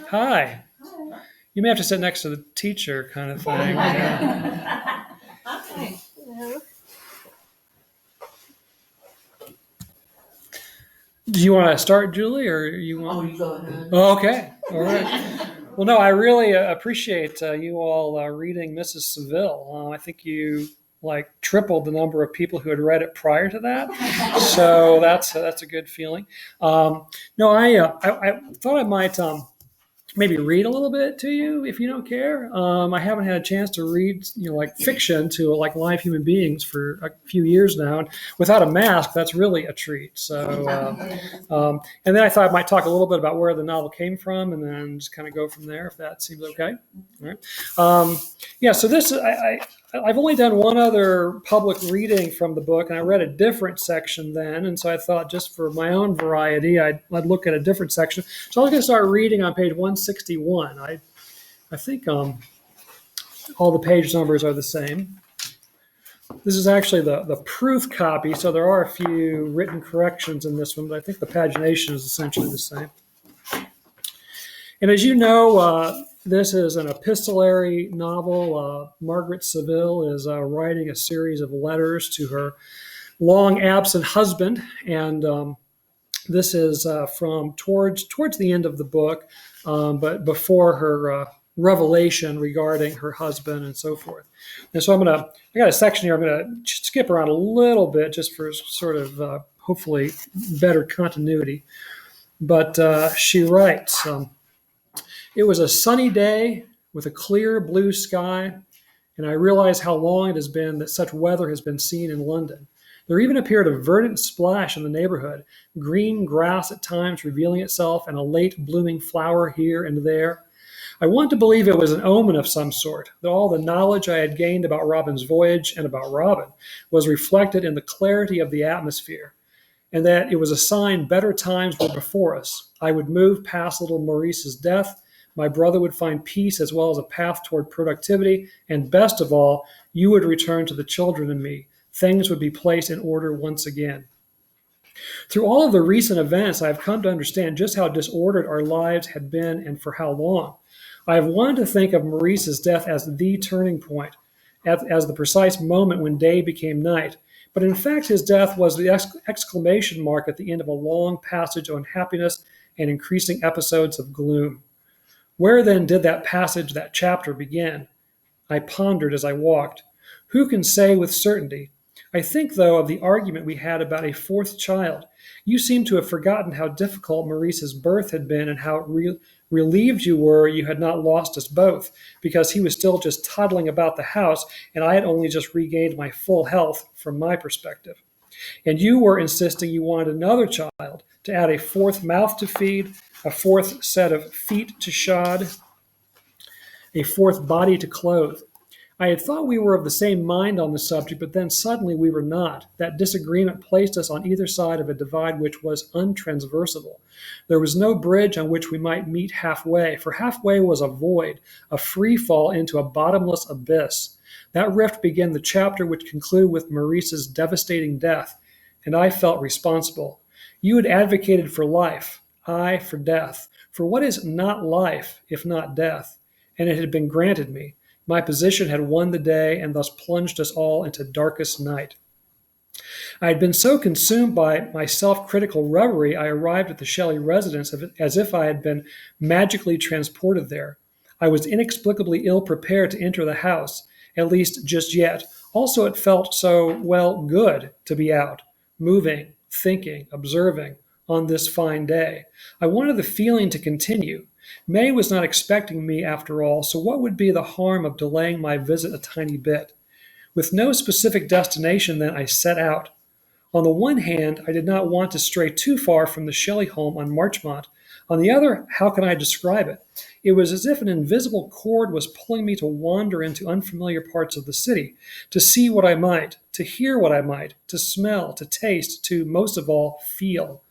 Hi. You may have to sit next to the teacher kind of thing. Yeah. Hi. Do you want to start, Julie, or you want? Oh, you go ahead. Oh, okay. All right. Well, no, I really appreciate you all reading Mrs. Saville. I think you tripled the number of people who had read it prior to that, so that's a good feeling. No, I thought I might maybe read a little bit to you if you don't care. I haven't had a chance to read, fiction to live human beings for a few years now, and without a mask, that's really a treat. So, and then I thought I might talk a little bit about where the novel came from, and then just kind of go from there, if that seems okay. All right. Yeah. So this I've only done one other public reading from the book, and I read a different section then, and so I thought just for my own variety, I'd look at a different section. So I'm going to start reading on page 161. I think all the page numbers are the same. This is actually the proof copy, so there are a few written corrections in this one, but I think the pagination is essentially the same. And as you know, this is an epistolary novel. Margaret Saville is writing a series of letters to her long absent husband, and this is from towards the end of the book, but before her revelation regarding her husband and so forth. And so I got a section here. I'm going to skip around a little bit just for sort of hopefully better continuity. But she writes, it was a sunny day with a clear blue sky, and I realize how long it has been that such weather has been seen in London. There even appeared a verdant splash in the neighborhood, green grass at times revealing itself, and a late blooming flower here and there. I want to believe it was an omen of some sort, that all the knowledge I had gained about Robin's voyage and about Robin was reflected in the clarity of the atmosphere, and that it was a sign better times were before us. I would move past little Maurice's death. My brother would find peace as well as a path toward productivity, and best of all, you would return to the children and me. Things would be placed in order once again. Through all of the recent events, I have come to understand just how disordered our lives had been and for how long. I have wanted to think of Maurice's death as the turning point, as the precise moment when day became night. But in fact, his death was the exclamation mark at the end of a long passage on happiness and increasing episodes of gloom. Where then did that passage, that chapter begin? I pondered as I walked. Who can say with certainty? I think, though, of the argument we had about a fourth child. You seem to have forgotten how difficult Maurice's birth had been and how relieved you were you had not lost us both, because he was still just toddling about the house and I had only just regained my full health from my perspective. And you were insisting you wanted another child, to add a fourth mouth to feed, a fourth set of feet to shod, a fourth body to clothe. I had thought we were of the same mind on the subject, but then suddenly we were not. That disagreement placed us on either side of a divide which was untransversable. There was no bridge on which we might meet halfway, for halfway was a void, a free fall into a bottomless abyss. That rift began the chapter which concluded with Maurice's devastating death, and I felt responsible. You had advocated for life, I for death. For what is not life, if not death? And it had been granted me. My position had won the day and thus plunged us all into darkest night. I had been so consumed by my self-critical reverie, I arrived at the Shelley residence as if I had been magically transported there. I was inexplicably ill-prepared to enter the house, at least just yet. Also, it felt so, good to be out, moving, thinking, observing, on this fine day. I wanted the feeling to continue. May was not expecting me after all, so what would be the harm of delaying my visit a tiny bit? With no specific destination, then, I set out. On the one hand, I did not want to stray too far from the Shelley home on Marchmont. On the other, how can I describe it? It was as if an invisible cord was pulling me to wander into unfamiliar parts of the city, to see what I might, to hear what I might, to smell, to taste, to, most of all, feel.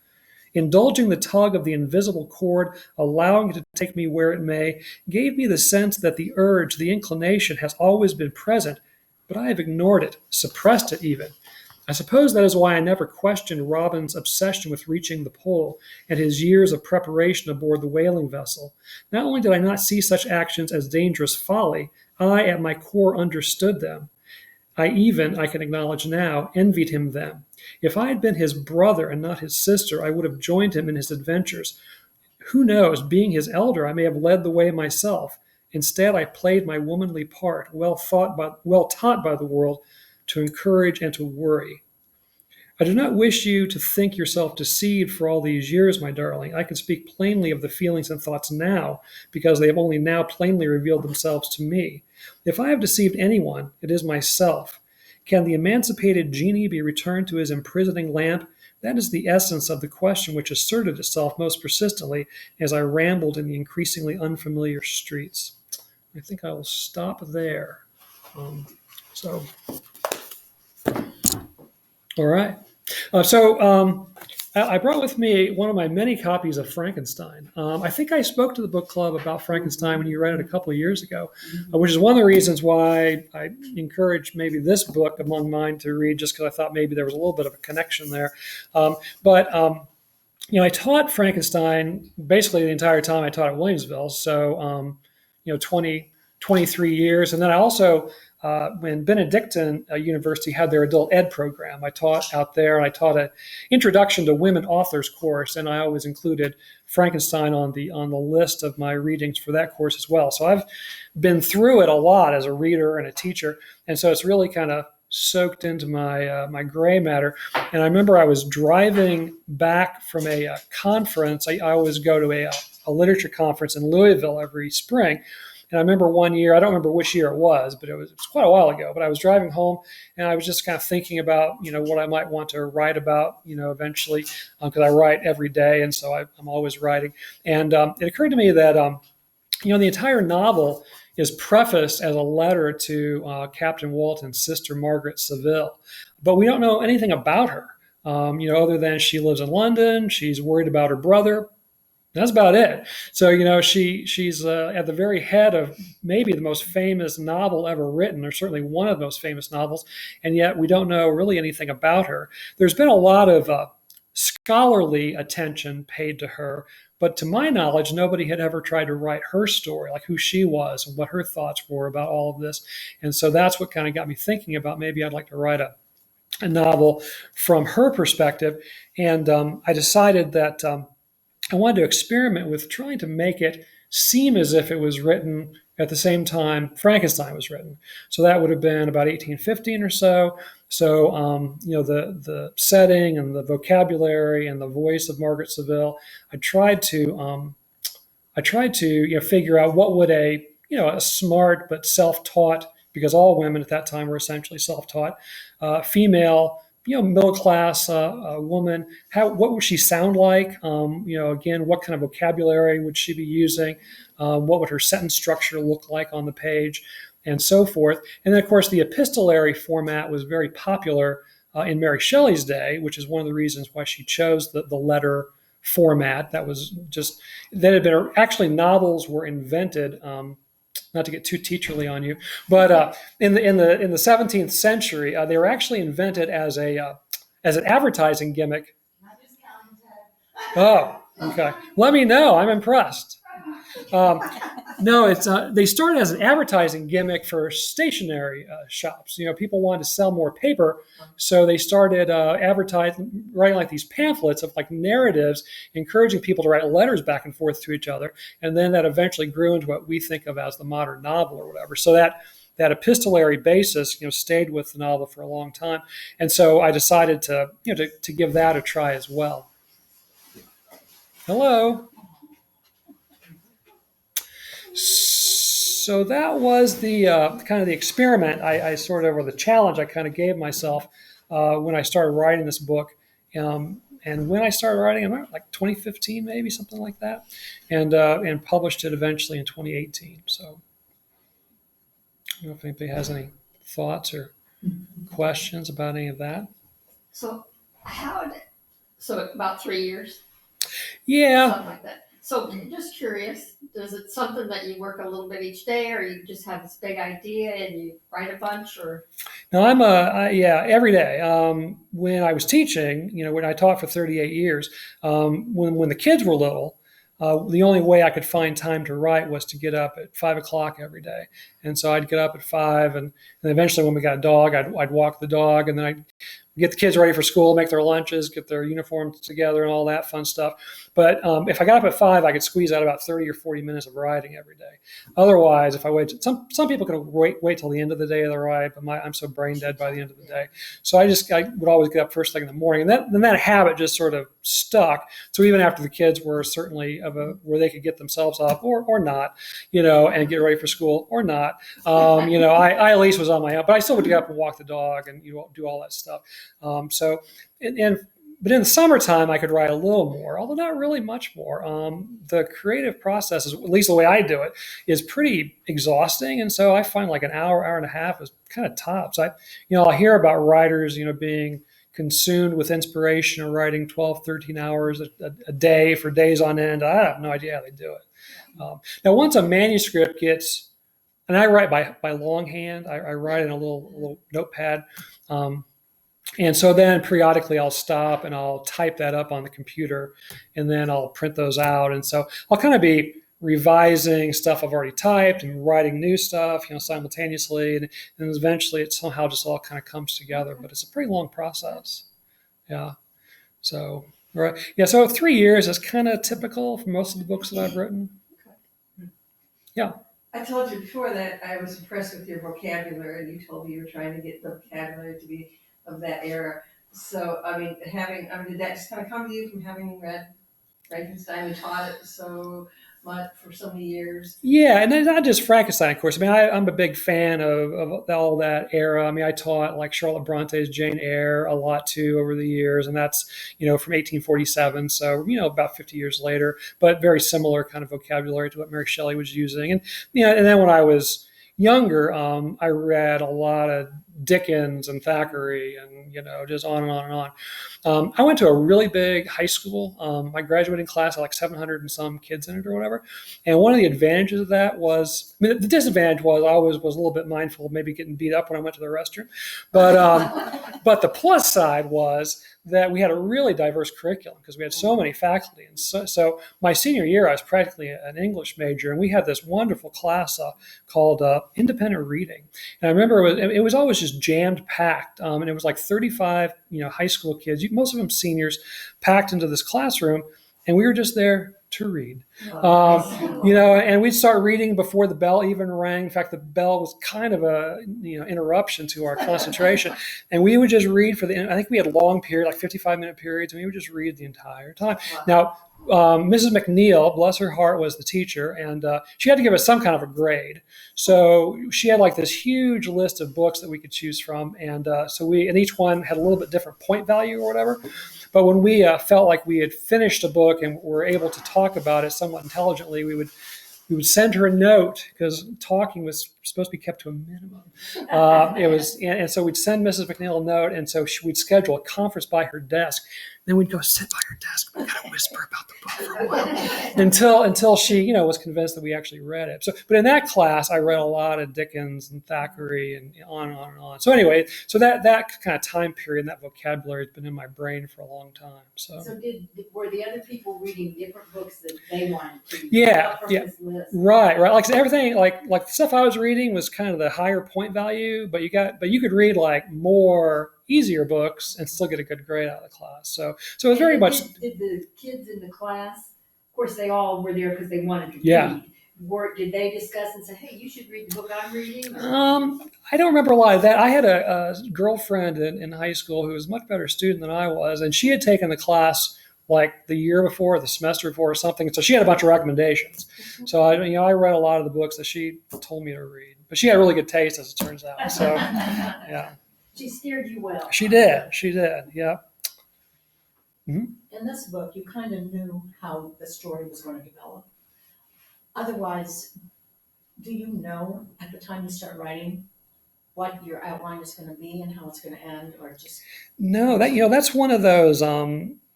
Indulging the tug of the invisible cord, allowing it to take me where it may, gave me the sense that the urge, the inclination, has always been present, but I have ignored it, suppressed it even. I suppose that is why I never questioned Robin's obsession with reaching the pole and his years of preparation aboard the whaling vessel. Not only did I not see such actions as dangerous folly, I at my core understood them. I even, I can acknowledge now, envied him then. If I had been his brother and not his sister, I would have joined him in his adventures. Who knows, being his elder, I may have led the way myself. Instead, I played my womanly part, well taught by the world, to encourage and to worry. I do not wish you to think yourself deceived for all these years, my darling. I can speak plainly of the feelings and thoughts now, because they have only now plainly revealed themselves to me. If I have deceived anyone, it is myself. Can the emancipated genie be returned to his imprisoning lamp? That is the essence of the question which asserted itself most persistently as I rambled in the increasingly unfamiliar streets. I think I will stop there. So, all right. I brought with me one of my many copies of Frankenstein. I think I spoke to the book club about Frankenstein when you read it a couple of years ago, which is one of the reasons why I encouraged maybe this book among mine to read, just because I thought maybe there was a little bit of a connection there. I taught Frankenstein basically the entire time I taught at Williamsville. So, 23 years. And then I also, when Benedictine University had their adult ed program, I taught out there, and I taught an introduction to women authors course, and I always included Frankenstein on the list of my readings for that course as well. So I've been through it a lot as a reader and a teacher, and so it's really kind of soaked into my gray matter. And I remember I was driving back from a conference. I always go to a literature conference in Louisville every spring. And I remember one year, I don't remember which year it was, but it was quite a while ago, but I was driving home and I was just kind of thinking about, what I might want to write about, eventually, because I write every day. And so I'm always writing. And it occurred to me that, the entire novel is prefaced as a letter to Captain Walton's sister, Margaret Saville. But we don't know anything about her, other than she lives in London. She's worried about her brother. That's about it. So, she's at the very head of maybe the most famous novel ever written, or certainly one of the most famous novels, and yet we don't know really anything about her. There's been a lot of scholarly attention paid to her, but to my knowledge, nobody had ever tried to write her story, like who she was and what her thoughts were about all of this. And so that's what kind of got me thinking about maybe I'd like to write a novel from her perspective. And I decided that I wanted to experiment with trying to make it seem as if it was written at the same time Frankenstein was written. So that would have been about 1815 or so. So, the setting and the vocabulary and the voice of Margaret Saville, I tried to figure out what would a smart but self-taught, because all women at that time were essentially self-taught, female, middle class woman. What would she sound like? Again, what kind of vocabulary would she be using? What would her sentence structure look like on the page, and so forth. And then, of course, the epistolary format was very popular in Mary Shelley's day, which is one of the reasons why she chose the letter format. That had been actually novels were invented. Not to get too teacherly on you, but in the 17th century, they were actually invented as an advertising gimmick. Oh, okay. Let me know. I'm impressed. No, they started as an advertising gimmick for stationery shops. People wanted to sell more paper, so they started writing like these pamphlets of like narratives, encouraging people to write letters back and forth to each other, and then that eventually grew into what we think of as the modern novel or whatever. So that epistolary basis, stayed with the novel for a long time, and so I decided to give that a try as well. Hello. So that was the kind of the experiment or the challenge I kind of gave myself when I started writing this book. And when I started writing it, like 2015, maybe something like that, and published it eventually in 2018. So I don't know if anybody has any thoughts or questions about any of that. So about 3 years? Yeah. Something like that. So just curious, is it something that you work a little bit each day, or you just have this big idea and you write a bunch, or? No, yeah, every day. When I was teaching, when I taught for 38 years, when the kids were little, the only way I could find time to write was to get up at 5 o'clock every day. And so I'd get up at 5, and eventually when we got a dog, I'd walk the dog, and then I'd get the kids ready for school, make their lunches, get their uniforms together, and all that fun stuff. But if I got up at 5, I could squeeze out about 30 or 40 minutes of writing every day. Otherwise, if I wait, some people can wait till the end of the day to write, but I'm so brain dead by the end of the day. So I would always get up first thing in the morning, and then that habit just sort of stuck. So even after the kids were certainly where they could get themselves up or not, and get ready for school or not, I at least was on my own, but I still would get up and walk the dog and do all that stuff. But in the summertime, I could write a little more, although not really much more. The creative process, at least the way I do it, is pretty exhausting, and so I find like an hour and a half is kind of tops. I'll hear about writers, being consumed with inspiration or writing 12, 13 hours a day for days on end. I have no idea how they do it. Now, once a manuscript gets, and I write by longhand, I write in a little notepad. And so then periodically I'll stop and I'll type that up on the computer, and then I'll print those out. And so I'll kind of be revising stuff I've already typed and writing new stuff, simultaneously. And eventually it somehow just all kind of comes together. But it's a pretty long process. Yeah. So, right. Yeah. So 3 years is kind of typical for most of the books that I've written. Yeah. I told you before that I was impressed with your vocabulary, and you told me you were trying to get the vocabulary to be of that era. So, did that just kind of come to you from having read Frankenstein and taught it so much for so many years? Yeah, and then not just Frankenstein, of course. I'm a big fan of all that era. I taught like Charlotte Bronte's Jane Eyre a lot too over the years, and that's, from 1847. So, about 50 years later, but very similar kind of vocabulary to what Mary Shelley was using. And, and then when I was younger, I read a lot of Dickens and Thackeray and, just on and on and on. I went to a really big high school. My graduating class had like 700 and some kids in it or whatever. And one of the advantages of that was, the disadvantage was I always was a little bit mindful of maybe getting beat up when I went to the restroom. But the plus side was that we had a really diverse curriculum because we had so many faculty. And so my senior year, I was practically an English major, and we had this wonderful class called independent reading. And I remember it was always just jammed packed. And it was like 35, high school kids, most of them seniors, packed into this classroom. And we were just there to read, and we'd start reading before the bell even rang. In fact, the bell was kind of a, interruption to our concentration. And we would just read I think we had long periods, like 55-minute periods, and we would just read the entire time. Wow. Now, Mrs. McNeil, bless her heart, was the teacher, and she had to give us some kind of a grade. So she had like this huge list of books that we could choose from, and and each one had a little bit different point value or whatever. But when we felt like we had finished a book and were able to talk about it somewhat intelligently, we would send her a note, because talking was supposed to be kept to a minimum. And so we'd send Mrs. McNeil a note, and so we'd schedule a conference by her desk. Then we'd go sit by her desk. We gotta whisper about the book for a while until she, was convinced that we actually read it. So, but in that class, I read a lot of Dickens and Thackeray and on and on and on. So anyway, so that kind of time period and that vocabulary has been in my brain for a long time. So were the other people reading different books that they wanted to? Yeah. This list? Right. Like everything, like the stuff I was reading was kind of the higher point value, but you could read like more easier books and still get a good grade out of the class. So it was very much. Did the kids in the class, of course, they all were there because they wanted to read. Did they discuss and say, "Hey, you should read the book I'm reading"? I don't remember a lot of that. I had a girlfriend in high school who was a much better student than I was, and she had taken the class like the year before, the semester before, or something. So she had a bunch of recommendations. Mm-hmm. So I read a lot of the books that she told me to read. But she had really good taste, as it turns out. So yeah. She steered you well. She did. Yeah. Mm-hmm. In this book, you kind of knew how the story was going to develop. Otherwise, do you know at the time you start writing what your outline is going to be and how it's going to end, or just? No, that's one of those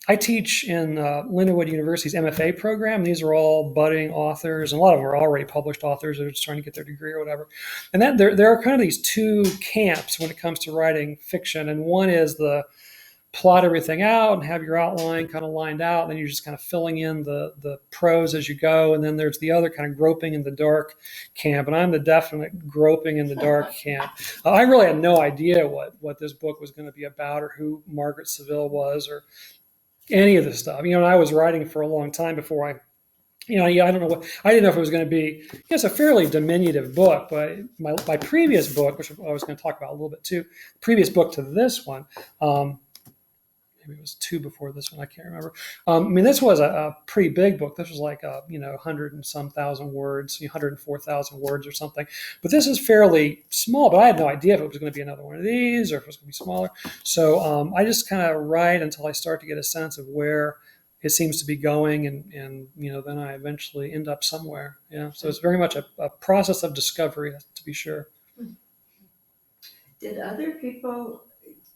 I teach in Lindenwood University's MFA program. These are all budding authors, and a lot of them are already published authors that are just trying to get their degree or whatever. And that there are kind of these two camps when it comes to writing fiction. And one is the plot everything out and have your outline kind of lined out, and then you're just kind of filling in the prose as you go. And then there's the other kind of groping in the dark camp, and I'm the definite groping in the dark camp. I really had no idea what this book was going to be about, or who Margaret Saville was, or any of this stuff. And I was writing for a long time before I don't know I didn't know if it was going to be, it's a fairly diminutive book, but my previous book, which I was going to talk about a little bit too, previous book to this one, maybe it was two before this one, I can't remember. This was a pretty big book. This was like 100 and some thousand words, 104,000 words or something. But this is fairly small, but I had no idea if it was going to be another one of these or if it was going to be smaller. So I just kind of write until I start to get a sense of where it seems to be going, and then I eventually end up somewhere. Yeah, so it's very much a process of discovery, to be sure. Did other people,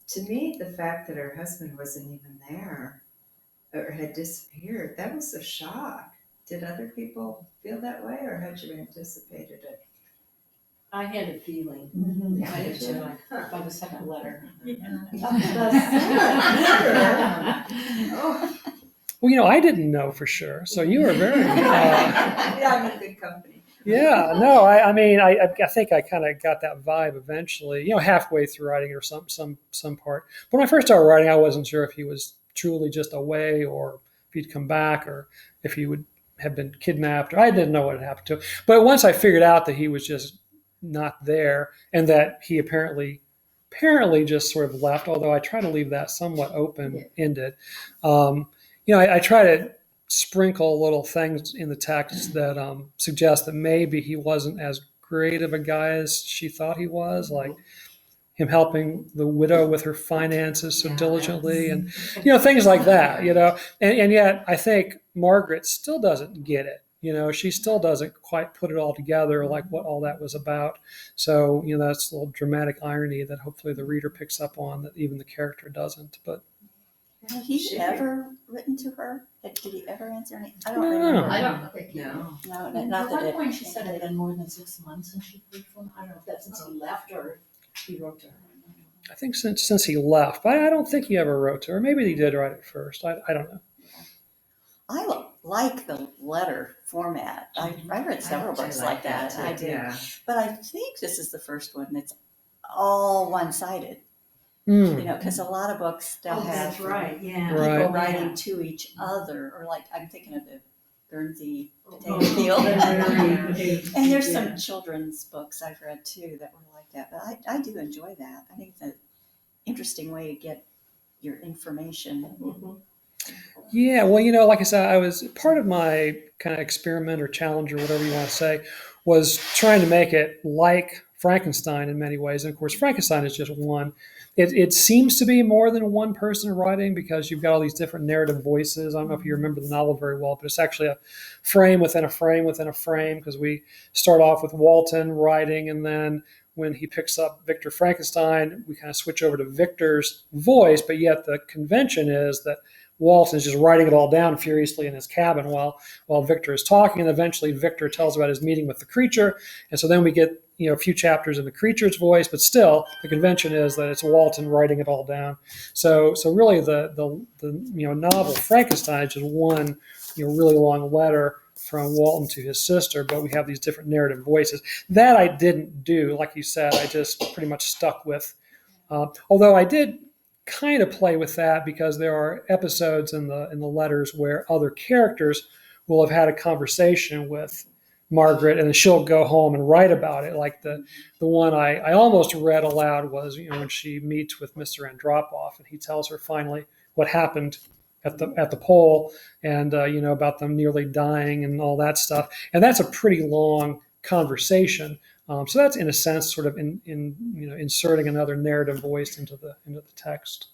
to me, the fact that her husband wasn't even there or had disappeared, that was a shock. Did other people feel that way, or had you anticipated it? I had a feeling. Yeah, I did did you? too, by the second letter. Oh. Well, I didn't know for sure. So you were very. Yeah, I'm in good company. Yeah, no, I think I kind of got that vibe eventually. Halfway through writing or some part. But when I first started writing, I wasn't sure if he was truly just away, or if he'd come back, or if he would have been kidnapped. Or I didn't know what had happened to him. But once I figured out that he was just not there, and that he apparently just sort of left, although I try to leave that somewhat open-ended. I try to sprinkle little things in the text that suggest that maybe he wasn't as great of a guy as she thought he was, like him helping the widow with her finances so diligently, and things like that. And yet I think Margaret still doesn't get it. She still doesn't quite put it all together, like what all that was about. So that's a little dramatic irony that hopefully the reader picks up on, that even the character doesn't. But had he ever written to her? Did he ever answer any? I don't No. remember. I don't think No. No, And not at that one it. point she said it had been more than 6 months since she heard from him. I don't know if that's since he left or he wrote to her. I think since he left, but I don't think he ever wrote to her. Maybe he did write it first. I don't know. I like the letter format. I read several books like that. I do. Yeah. But I think this is the first one that's all one-sided. Mm. Because a lot of books still Oh, have that's right, yeah. people Right. writing to each other, or like I'm thinking of the Guernsey potato Oh, field. yeah. And there's some children's books I've read too that were like that, but I do enjoy that. I think it's an interesting way to get your information. Yeah, well, like I said, I was part of my kind of experiment or challenge or whatever you want to say was trying to make it like Frankenstein in many ways. And of course, Frankenstein is just one. It seems to be more than one person writing, because you've got all these different narrative voices. I don't know if you remember the novel very well, but it's actually a frame within a frame within a frame, because we start off with Walton writing, and then when he picks up Victor Frankenstein, we kind of switch over to Victor's voice, but yet the convention is that Walton is just writing it all down furiously in his cabin while Victor is talking, and eventually Victor tells about his meeting with the creature, and so then we get a few chapters in the creature's voice, but still the convention is that it's Walton writing it all down. So really the novel Frankenstein is just one really long letter from Walton to his sister, but we have these different narrative voices. That I didn't do, like you said. I just pretty much stuck with. Although I did kind of play with that, because there are episodes in the letters where other characters will have had a conversation with Margaret, and then she'll go home and write about it. Like the one I almost read aloud was when she meets with Mr. Andropoff, and he tells her finally what happened at the pole, and about them nearly dying and all that stuff. And that's a pretty long conversation. So that's in a sense sort of inserting another narrative voice into the text.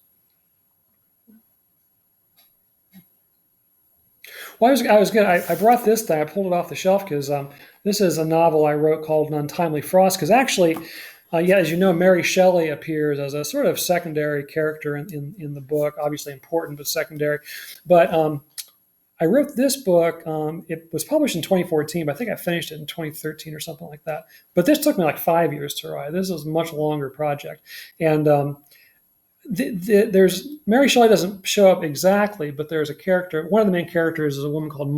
Well, I was good. I brought this thing. I pulled it off the shelf because this is a novel I wrote called An Untimely Frost. Because actually, Yeah, as you know, Mary Shelley appears as a sort of secondary character in the book, obviously important, but secondary. But I wrote this book. It was published in 2014, but I think I finished it in 2013 or something like that. But this took me like 5 years to write. This was a much longer project. And there's Mary Shelley doesn't show up exactly, but there's a character. One of the main characters is a woman called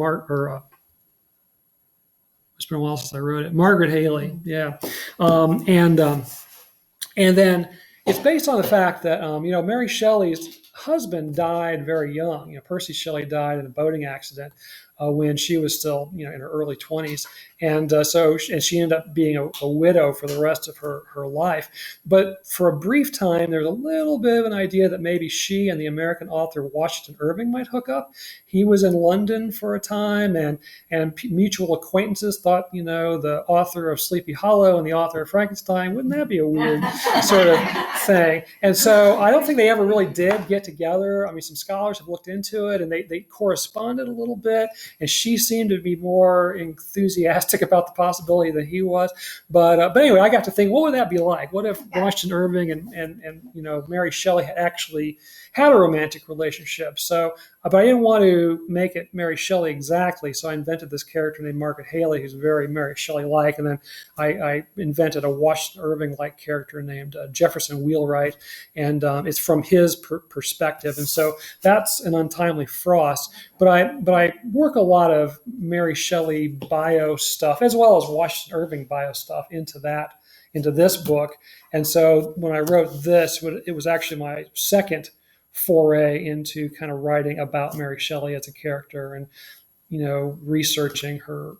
it's been a while since I wrote it. Margaret Haley, yeah, and then it's based on the fact that Mary Shelley's husband died very young. Percy Shelley died in a boating accident when she was still in her early 20s, and she ended up being a widow for the rest of her life. But for a brief time, there's a little bit of an idea that maybe she and the American author Washington Irving might hook up. He was in London for a time, and mutual acquaintances thought, the author of Sleepy Hollow and the author of Frankenstein, wouldn't that be a weird sort of thing? And so I don't think they ever really did get together. I mean, some scholars have looked into it, and they corresponded a little bit, and she seemed to be more enthusiastic about the possibility than he was. But anyway, I got to think, what would that be like? What if Washington Irving and Mary Shelley actually had a romantic relationship? So, but I didn't want to make it Mary Shelley exactly, so I invented this character named Margaret Haley, who's very Mary Shelley-like, and then I invented a Washington Irving-like character named Jefferson Wheelwright, and it's from his perspective, and so that's an Untimely Frost. But I work a lot of Mary Shelley bio stuff as well as Washington Irving bio stuff into this book, and so when I wrote this, it was actually my second foray into kind of writing about Mary Shelley as a character and researching her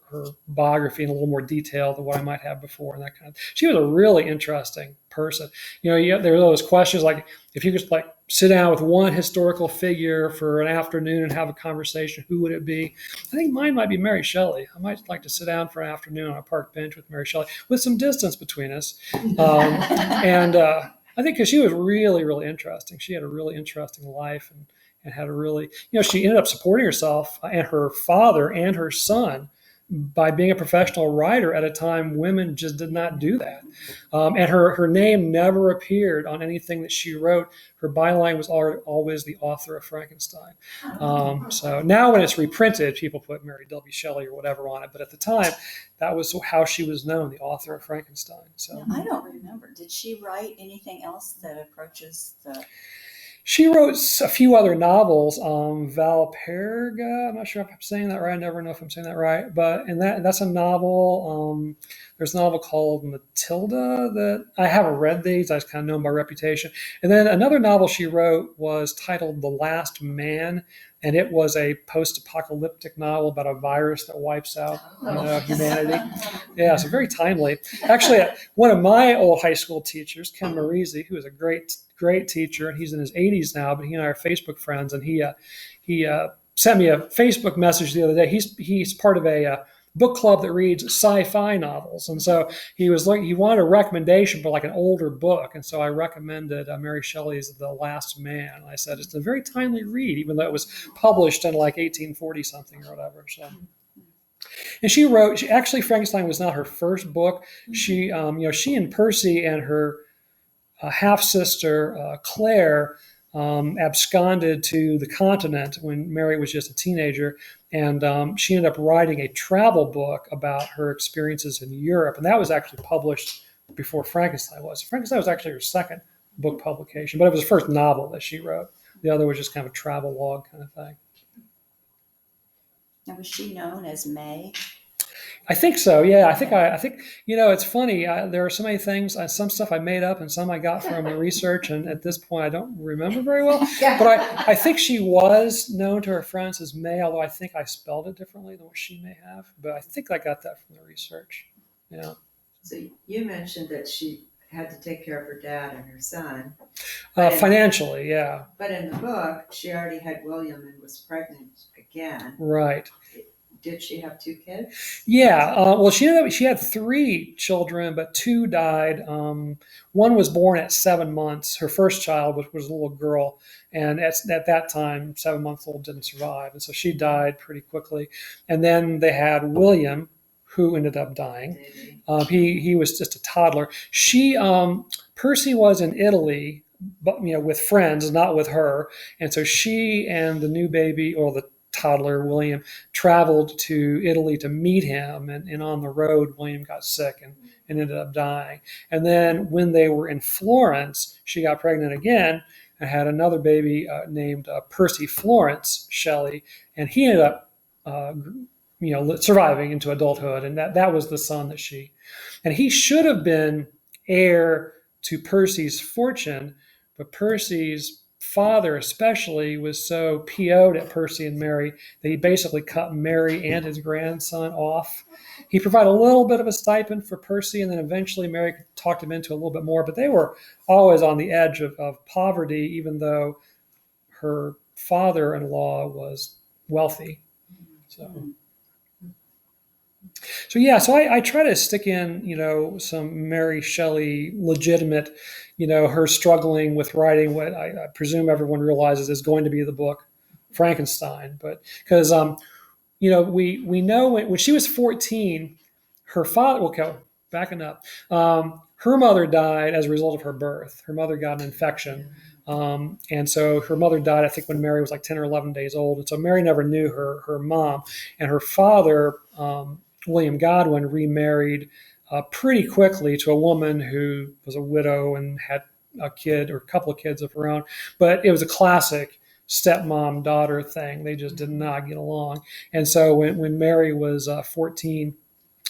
biography in a little more detail than what I might have before and that kind of. She was a really interesting person. There are those questions like if you could sit down with one historical figure for an afternoon and have a conversation, who would it be? I think mine might be Mary Shelley. I might like to sit down for an afternoon on a park bench with Mary Shelley with some distance between us, and I think because she was really, really interesting. She had a really interesting life and had a really, she ended up supporting herself and her father and her son by being a professional writer at a time women just did not do that. And her name never appeared on anything that she wrote. Her byline was always the author of Frankenstein. So now when it's reprinted, people put Mary W. Shelley or whatever on it. But at the time, that was how she was known, the author of Frankenstein. So I don't remember. Did she write anything else that approaches the... She wrote a few other novels. Valperga, I'm not sure if I'm saying that right. I never know if I'm saying that right. And that's a novel. There's a novel called Matilda that I haven't read these. I was kind of known by reputation. And then another novel she wrote was titled The Last Man. And it was a post-apocalyptic novel about a virus that wipes out humanity. Yeah, so very timely. Actually, one of my old high school teachers, Ken Marisi, who is a great teacher, and he's in his 80s now, but he and I are Facebook friends, and he sent me a Facebook message the other day. He's part of a book club that reads sci-fi novels, and so he wanted a recommendation for like an older book, and so I recommended Mary Shelley's The Last Man. And I said it's a very timely read, even though it was published in like 1840 something or whatever. So, and she actually Frankenstein was not her first book. She and Percy and her half sister Claire absconded to the continent when Mary was just a teenager, and she ended up writing a travel book about her experiences in Europe, and that was actually published before Frankenstein was. Frankenstein was actually her second book publication, but it was the first novel that she wrote. The other was just kind of a travel log kind of thing. Now, was she known as May? I think so. Yeah, I think it's funny. There are so many things. Some stuff I made up, and some I got from the research. And at this point, I don't remember very well. But I think she was known to her friends as May, although I think I spelled it differently than what she may have. But I think I got that from the research. Yeah. So you mentioned that she had to take care of her dad and her son. Financially, yeah. But in the book, she already had William and was pregnant again. Right. Did she have two kids? Yeah. Well, she had 3 children, but 2 died. One was born at 7 months. Her first child was a little girl, and at that time, 7-month-old didn't survive, and so she died pretty quickly. And then they had William, who ended up dying. Maybe. He was just a toddler. Percy was in Italy, but with friends, not with her, and so she and the new baby, or the toddler William, traveled to Italy to meet him, and on the road William got sick and ended up dying. And then when they were in Florence, she got pregnant again and had another baby named Percy Florence Shelley, and he ended up surviving into adulthood, and that was the son that and he should have been heir to Percy's fortune, but Percy's father especially was so PO'd at Percy and Mary that he basically cut Mary and his grandson off. He provided a little bit of a stipend for Percy, and then eventually Mary talked him into a little bit more, but they were always on the edge of poverty, even though her father-in-law was wealthy. So I try to stick in, some Mary Shelley legitimate, her struggling with writing what I presume everyone realizes is going to be the book Frankenstein. But because, we know when she was 14, her father, okay, backing up, her mother died as a result of her birth. Her mother got an infection. And so her mother died, I think, when Mary was like 10 or 11 days old. And so Mary never knew her mom. And her father, William Godwin, remarried pretty quickly to a woman who was a widow and had a kid or a couple of kids of her own. But it was a classic stepmom-daughter thing. They just did not get along. And so when Mary was 14,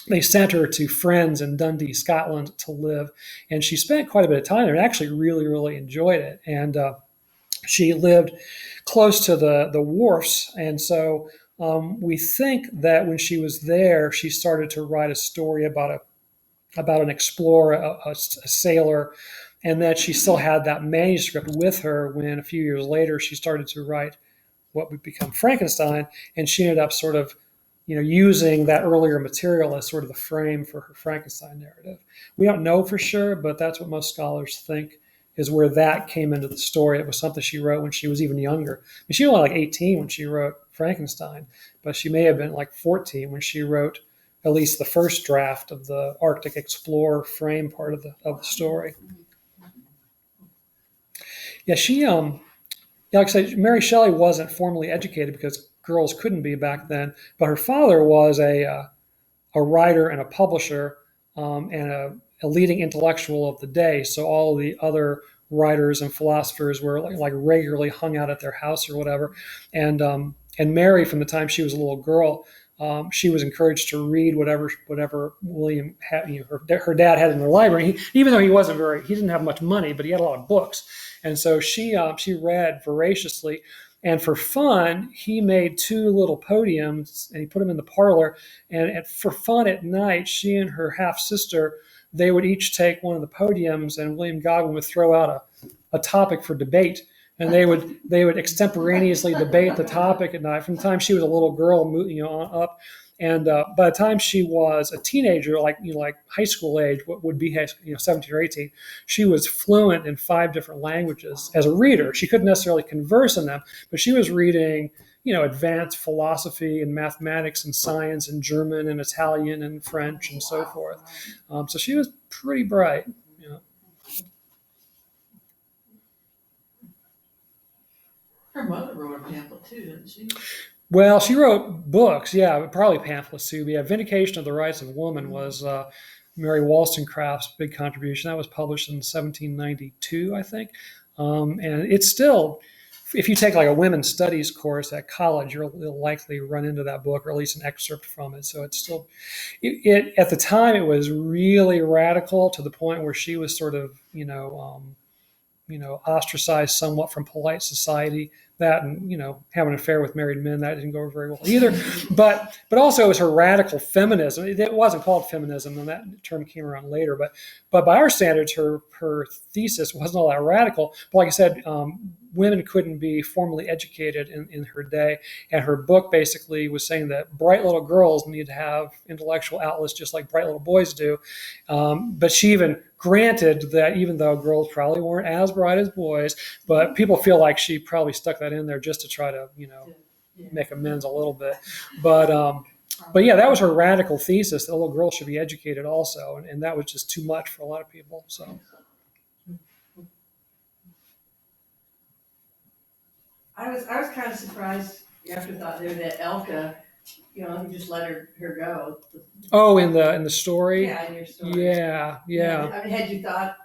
they sent her to friends in Dundee, Scotland to live. And she spent quite a bit of time there and actually really, really enjoyed it. And she lived close to the wharfs. And so we think that when she was there, she started to write a story about an explorer, a sailor, and that she still had that manuscript with her when a few years later she started to write what would become Frankenstein. And she ended up sort of using that earlier material as sort of the frame for her Frankenstein narrative. We don't know for sure, but that's what most scholars think is where that came into the story. It was something she wrote when she was even younger. I mean, she was only like 18 when she wrote Frankenstein, but she may have been like 14 when she wrote at least the first draft of the Arctic Explorer frame part of the story. Yeah, like I said, Mary Shelley wasn't formally educated because girls couldn't be back then, but her father was a writer and a publisher and a leading intellectual of the day. So all the other writers and philosophers were like regularly hung out at their house or whatever. And Mary, from the time she was a little girl, she was encouraged to read whatever William had, her dad had in the library. Even though he didn't have much money, but he had a lot of books. And so she read voraciously. And for fun, he made 2 little podiums and he put them in the parlor. And for fun at night, she and her half sister, they would each take one of the podiums, and William Godwin would throw out a topic for debate. And they would extemporaneously debate the topic at night from the time she was a little girl, on up. And by the time she was a teenager, like high school age, what would be 17 or 18, she was fluent in 5 different languages as a reader. She couldn't necessarily converse in them, but she was reading advanced philosophy and mathematics and science and German and Italian and French and so forth. So she was pretty bright. Her mother wrote a pamphlet too, didn't she? Well, she wrote books, yeah, probably pamphlets too. Yeah, Vindication of the Rights of Woman was Mary Wollstonecraft's big contribution. That was published in 1792, I think. And it's still, if you take like a women's studies course at college, you'll likely run into that book or at least an excerpt from it. So it's still, at the time, it was really radical to the point where she was sort of, ostracized somewhat from polite society. That and having an affair with married men, that didn't go very well either. But also it was her radical feminism. It wasn't called feminism, and that term came around later. But by our standards, her thesis wasn't all that radical. But like I said, women couldn't be formally educated in her day, and her book basically was saying that bright little girls need to have intellectual outlets just like bright little boys do. But she even granted that even though girls probably weren't as bright as boys, but people feel like she probably stuck that in there just to try to, make amends a little bit. But But yeah, that was her radical thesis. The little girl should be educated also, and that was just too much for a lot of people. So I was kind of surprised, afterthought there, that Elka, you just let her go. oh, in the story, Yeah, in your story. yeah. I mean, had you thought,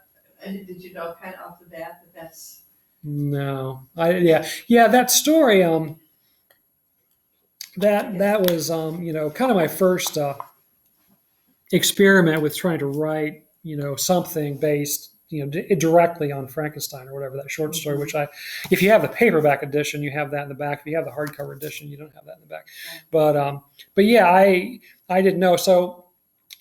did you know kind of off the bat that that's? No, that story. That was kind of my first experiment with trying to write something based directly on Frankenstein or whatever, that short story. Which if you have the paperback edition, you have that in the back. If you have the hardcover edition, you don't have that in the back. But yeah, I didn't know. So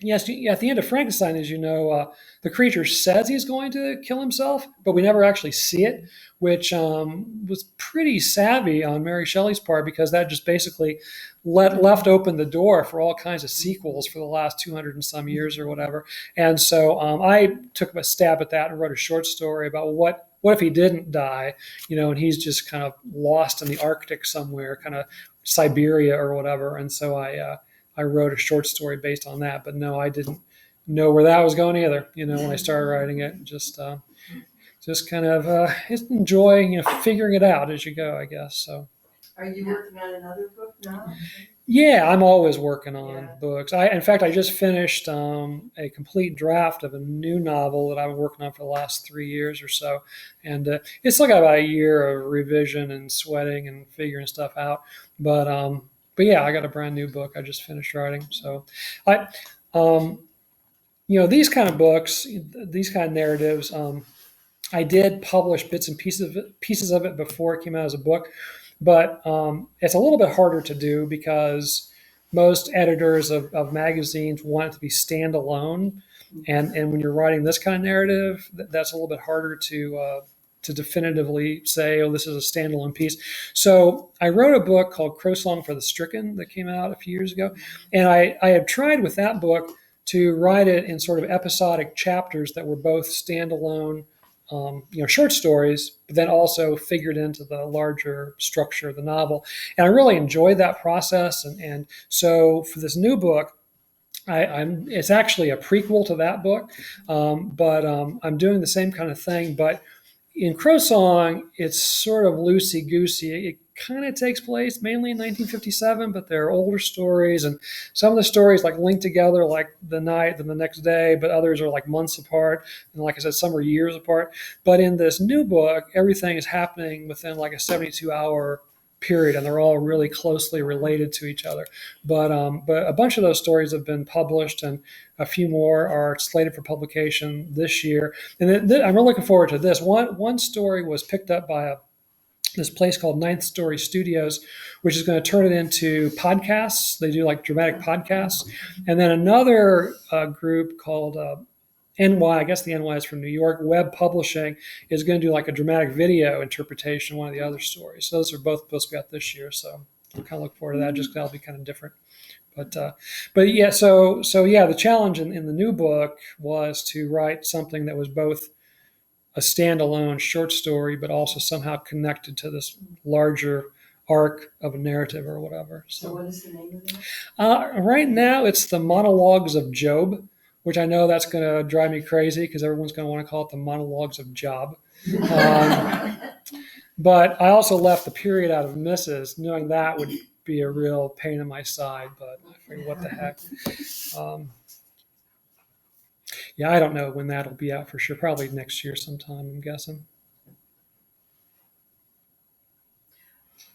yes, at the end of Frankenstein, as you know, the creature says he's going to kill himself, but we never actually see it, which was pretty savvy on Mary Shelley's part, because that just basically left open the door for all kinds of sequels for the last 200 and some years or whatever. And so I took a stab at that and wrote a short story about what if he didn't die, and he's just kind of lost in the Arctic somewhere, kind of Siberia or whatever. And so I wrote a short story based on that, but no, I didn't know where that was going either. When I started writing it, just kind of enjoy, figuring it out as you go, I guess. So. Are you working on another book now? Yeah, I'm always working on Yeah. books. In fact, I just finished a complete draft of a new novel that I've been working on for the last 3 years or so, and it's still got about a year of revision and sweating and figuring stuff out. But yeah, I got a brand new book I just finished writing. So, these kind of books, these kind of narratives, I did publish bits and pieces of it before it came out as a book, but it's a little bit harder to do because most editors of magazines want it to be standalone, and when you're writing this kind of narrative, that's a little bit harder to definitively say, oh, this is a standalone piece. So I wrote a book called Crow Song for the Stricken that came out a few years ago. And I had tried with that book to write it in sort of episodic chapters that were both standalone, short stories, but then also figured into the larger structure of the novel. And I really enjoyed that process. And so for this new book, it's actually a prequel to that book, but I'm doing the same kind of thing, but in Crow Song, it's sort of loosey-goosey. It kind of takes place mainly in 1957, but there are older stories, and some of the stories link together like the night and the next day, but others are like months apart. And like I said, some are years apart. But in this new book, everything is happening within like a 72-hour period, and they're all really closely related to each other. But a bunch of those stories have been published, and a few more are slated for publication this year. And I'm really looking forward to this. One story was picked up by this place called Ninth Story Studios, which is going to turn it into podcasts. They do like dramatic podcasts. And then another group called NY, I guess the NY is from New York, Web Publishing, is going to do like a dramatic video interpretation of one of the other stories. So those are both supposed to be out this year. So I'm kind of looking forward to that. Just that'll be kind of different. But yeah, so yeah, the challenge in the new book was to write something that was both a standalone short story, but also somehow connected to this larger arc of a narrative or whatever. So what is the name of it? Right now, it's the Monologues of Job, which I know that's going to drive me crazy because everyone's going to want to call it the Monologues of Job. But I also left the period out of Mrs., knowing that would be a real pain in my side, but I figured, what the heck. Yeah, I don't know when that'll be out for sure. Probably next year sometime, I'm guessing.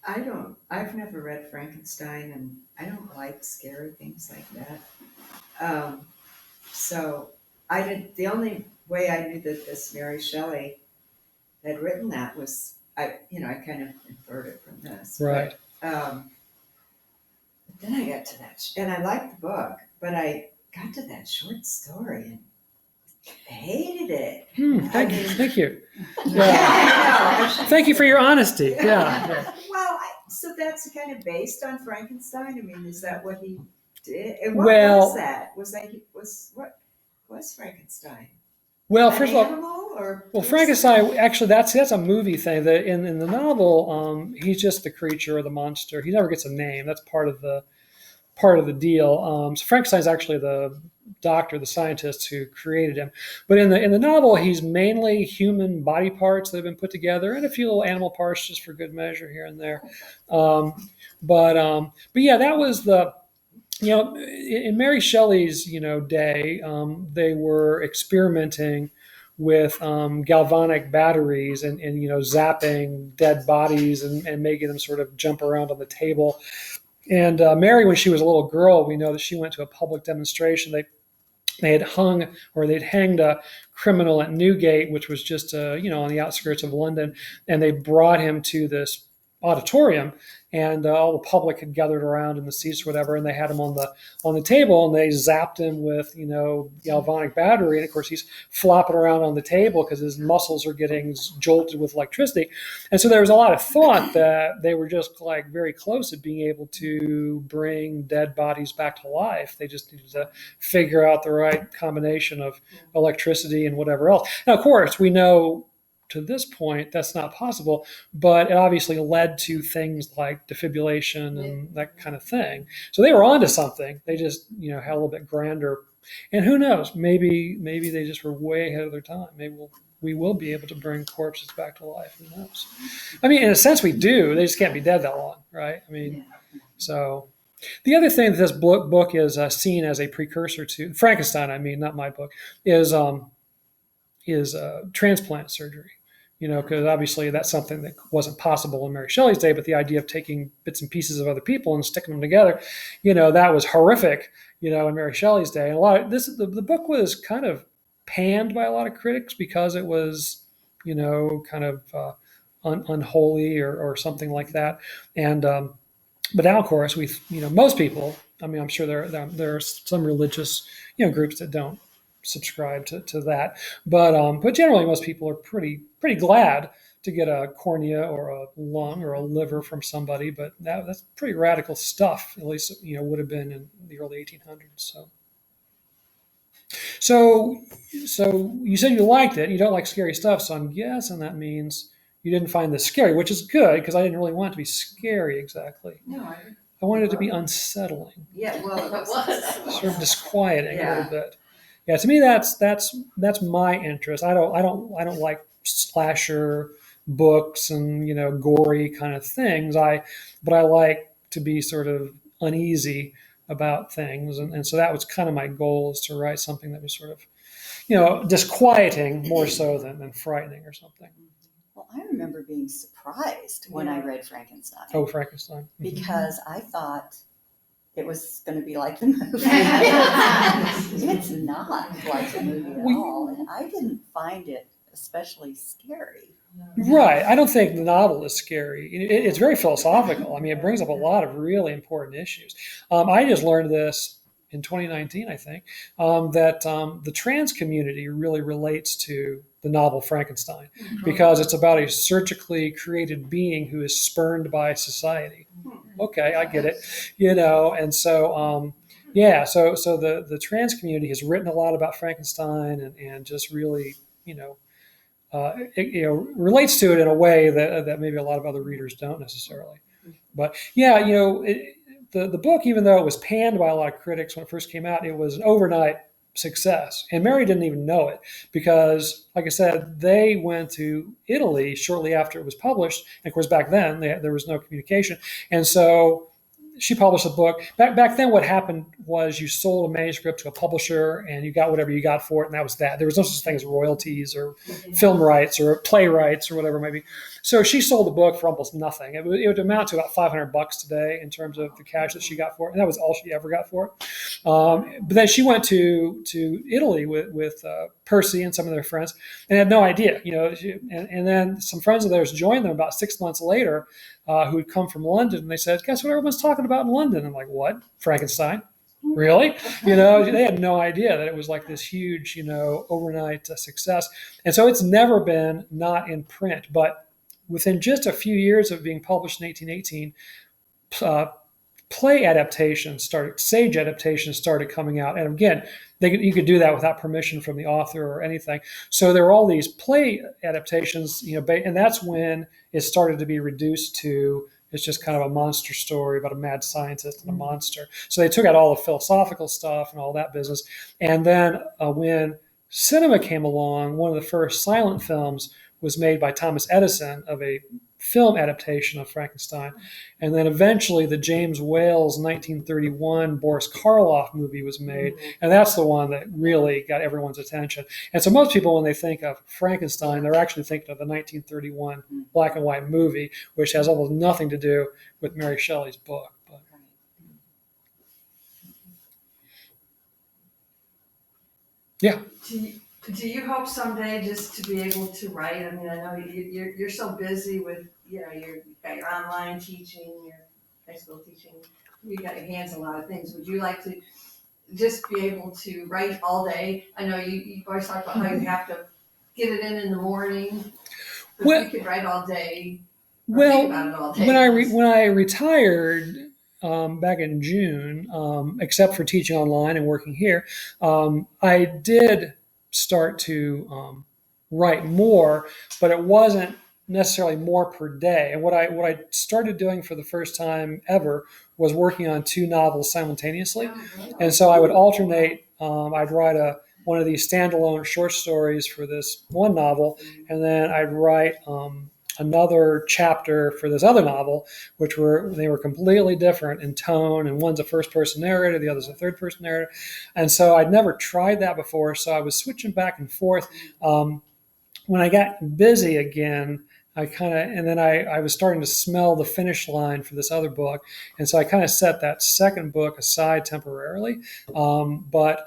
I've never read Frankenstein, and I don't like scary things like that. So the only way I knew that this Mary Shelley had written that was, I kind of inferred it from this. Right. But then I got to that, and I liked the book, but I got to that short story and hated it. Thank you. Yeah. Thank you for your honesty. Yeah. Well, so that's kind of based on Frankenstein. I mean, is that what he did? And what Well- was that? What was Frankenstein? Well, An first of all, animal or Frankenstein, actually, that's a movie thing. That in the novel, he's just the creature or the monster. He never gets a name. That's part of the part of the deal. So Frankenstein's actually the doctor, the scientist who created him. But in the novel, he's mainly human body parts that have been put together, and a few little animal parts just for good measure here and there. But yeah, that was the, in Mary Shelley's day, they were experimenting with galvanic batteries and zapping dead bodies and making them sort of jump around on the table. And Mary, when she was a little girl, we know that she went to a public demonstration. They had they'd hanged a criminal at Newgate, which was just on the outskirts of London, and they brought him to this auditorium, and all the public had gathered around in the seats or whatever, and they had him on the table, and they zapped him with galvanic battery, and of course he's flopping around on the table because his muscles are getting jolted with electricity. And so there was a lot of thought that they were just like very close at being able to bring dead bodies back to life. They just needed to figure out the right combination of electricity and whatever else. Now, of course, we know to this point that's not possible, but it obviously led to things like defibrillation and that kind of thing. So they were onto something. They just had a little bit grander, and who knows, maybe they just were way ahead of their time. Maybe we will be able to bring corpses back to life. Who knows? I mean, in a sense we do. They just can't be dead that long, right? I mean, so the other thing that this book is seen as a precursor to Frankenstein, I mean, not my book, is transplant surgery. Because obviously that's something that wasn't possible in Mary Shelley's day, but the idea of taking bits and pieces of other people and sticking them together, that was horrific, in Mary Shelley's day. And the book was kind of panned by a lot of critics because it was, kind of unholy or something like that. And but now, of course, most people. I mean, I'm sure there are some religious groups that don't subscribe to that, but generally most people are pretty glad to get a cornea or a lung or a liver from somebody. But that's pretty radical stuff, at least would have been in the early 1800s. So you said you liked it. You don't like scary stuff, so I'm guessing that means you didn't find this scary, which is good because I didn't really want it to be scary exactly. No, I wanted it to be unsettling. yeah, well, it was. Sort of disquieting a Yeah. little bit. Yeah, to me that's my interest. I don't like slasher books and gory kind of things. But I like to be sort of uneasy about things, and so that was kind of my goal, is to write something that was sort of disquieting more so than frightening or something. Well, I remember being surprised when I read Frankenstein. Oh, Frankenstein. Because I thought it was going to be like the movie. It's not like the movie at all. And I didn't find it especially scary. Right. I don't think the novel is scary. It's very philosophical. I mean, it brings up a lot of really important issues. I just learned this in 2019, I think, that the trans community really relates to the novel Frankenstein, because it's about a surgically created being who is spurned by society. Okay, I get it. And so so the trans community has written a lot about Frankenstein and just really relates to it in a way that maybe a lot of other readers don't necessarily. But the book, even though it was panned by a lot of critics when it first came out, it was an overnight success. And Mary didn't even know it because, like I said, they went to Italy shortly after it was published. And of course, back then there was no communication. And so she published a book. Back then, what happened was you sold a manuscript to a publisher and you got whatever you got for it, and that was that. There was no such thing as royalties or film rights or play rights or whatever it might be. So she sold the book for almost nothing. It would amount to about $500 today in terms of the cash that she got for it, and that was all she ever got for it. But then she went to Italy with Percy and some of their friends and had no idea, and then some friends of theirs joined them about 6 months later, who had come from London, and they said, guess what everyone's talking about in London? I'm like, what? Frankenstein? Really? They had no idea that it was like this huge, overnight success. And so it's never been not in print. But within just a few years of being published in 1818, play adaptations stage adaptations started coming out. And again, you could do that without permission from the author or anything. So there were all these play adaptations, and that's when it started to be reduced to It's just kind of a monster story about a mad scientist and a monster. So they took out all the philosophical stuff and all that business. And then when cinema came along, one of the first silent films was made by Thomas Edison of a film adaptation of Frankenstein. And then eventually the James Whale's 1931 Boris Karloff movie was made. And that's the one that really got everyone's attention. And so most people, when they think of Frankenstein, they're actually thinking of the 1931 black and white movie, which has almost nothing to do with Mary Shelley's book. But. Yeah. Do you hope someday just to be able to write? I mean, I know you're so busy with, you've got your online teaching, your high school teaching, you got your hands on a lot of things. Would you like to just be able to write all day? I know you always talk about how you have to get it in the morning, but you could write all day. Well, think about it all day. when I retired back in June, except for teaching online and working here, I did start to write more, but it wasn't necessarily more per day. And what I started doing for the first time ever was working on 2 novels simultaneously. And so I would alternate. I'd write one of these standalone short stories for this one novel, and then I'd write another chapter for this other novel, they were completely different in tone, and one's a first-person narrator, the other's a third-person narrator. And so I'd never tried that before, so I was switching back and forth. When I got busy again, I was starting to smell the finish line for this other book, and so I kind of set that second book aside temporarily. So like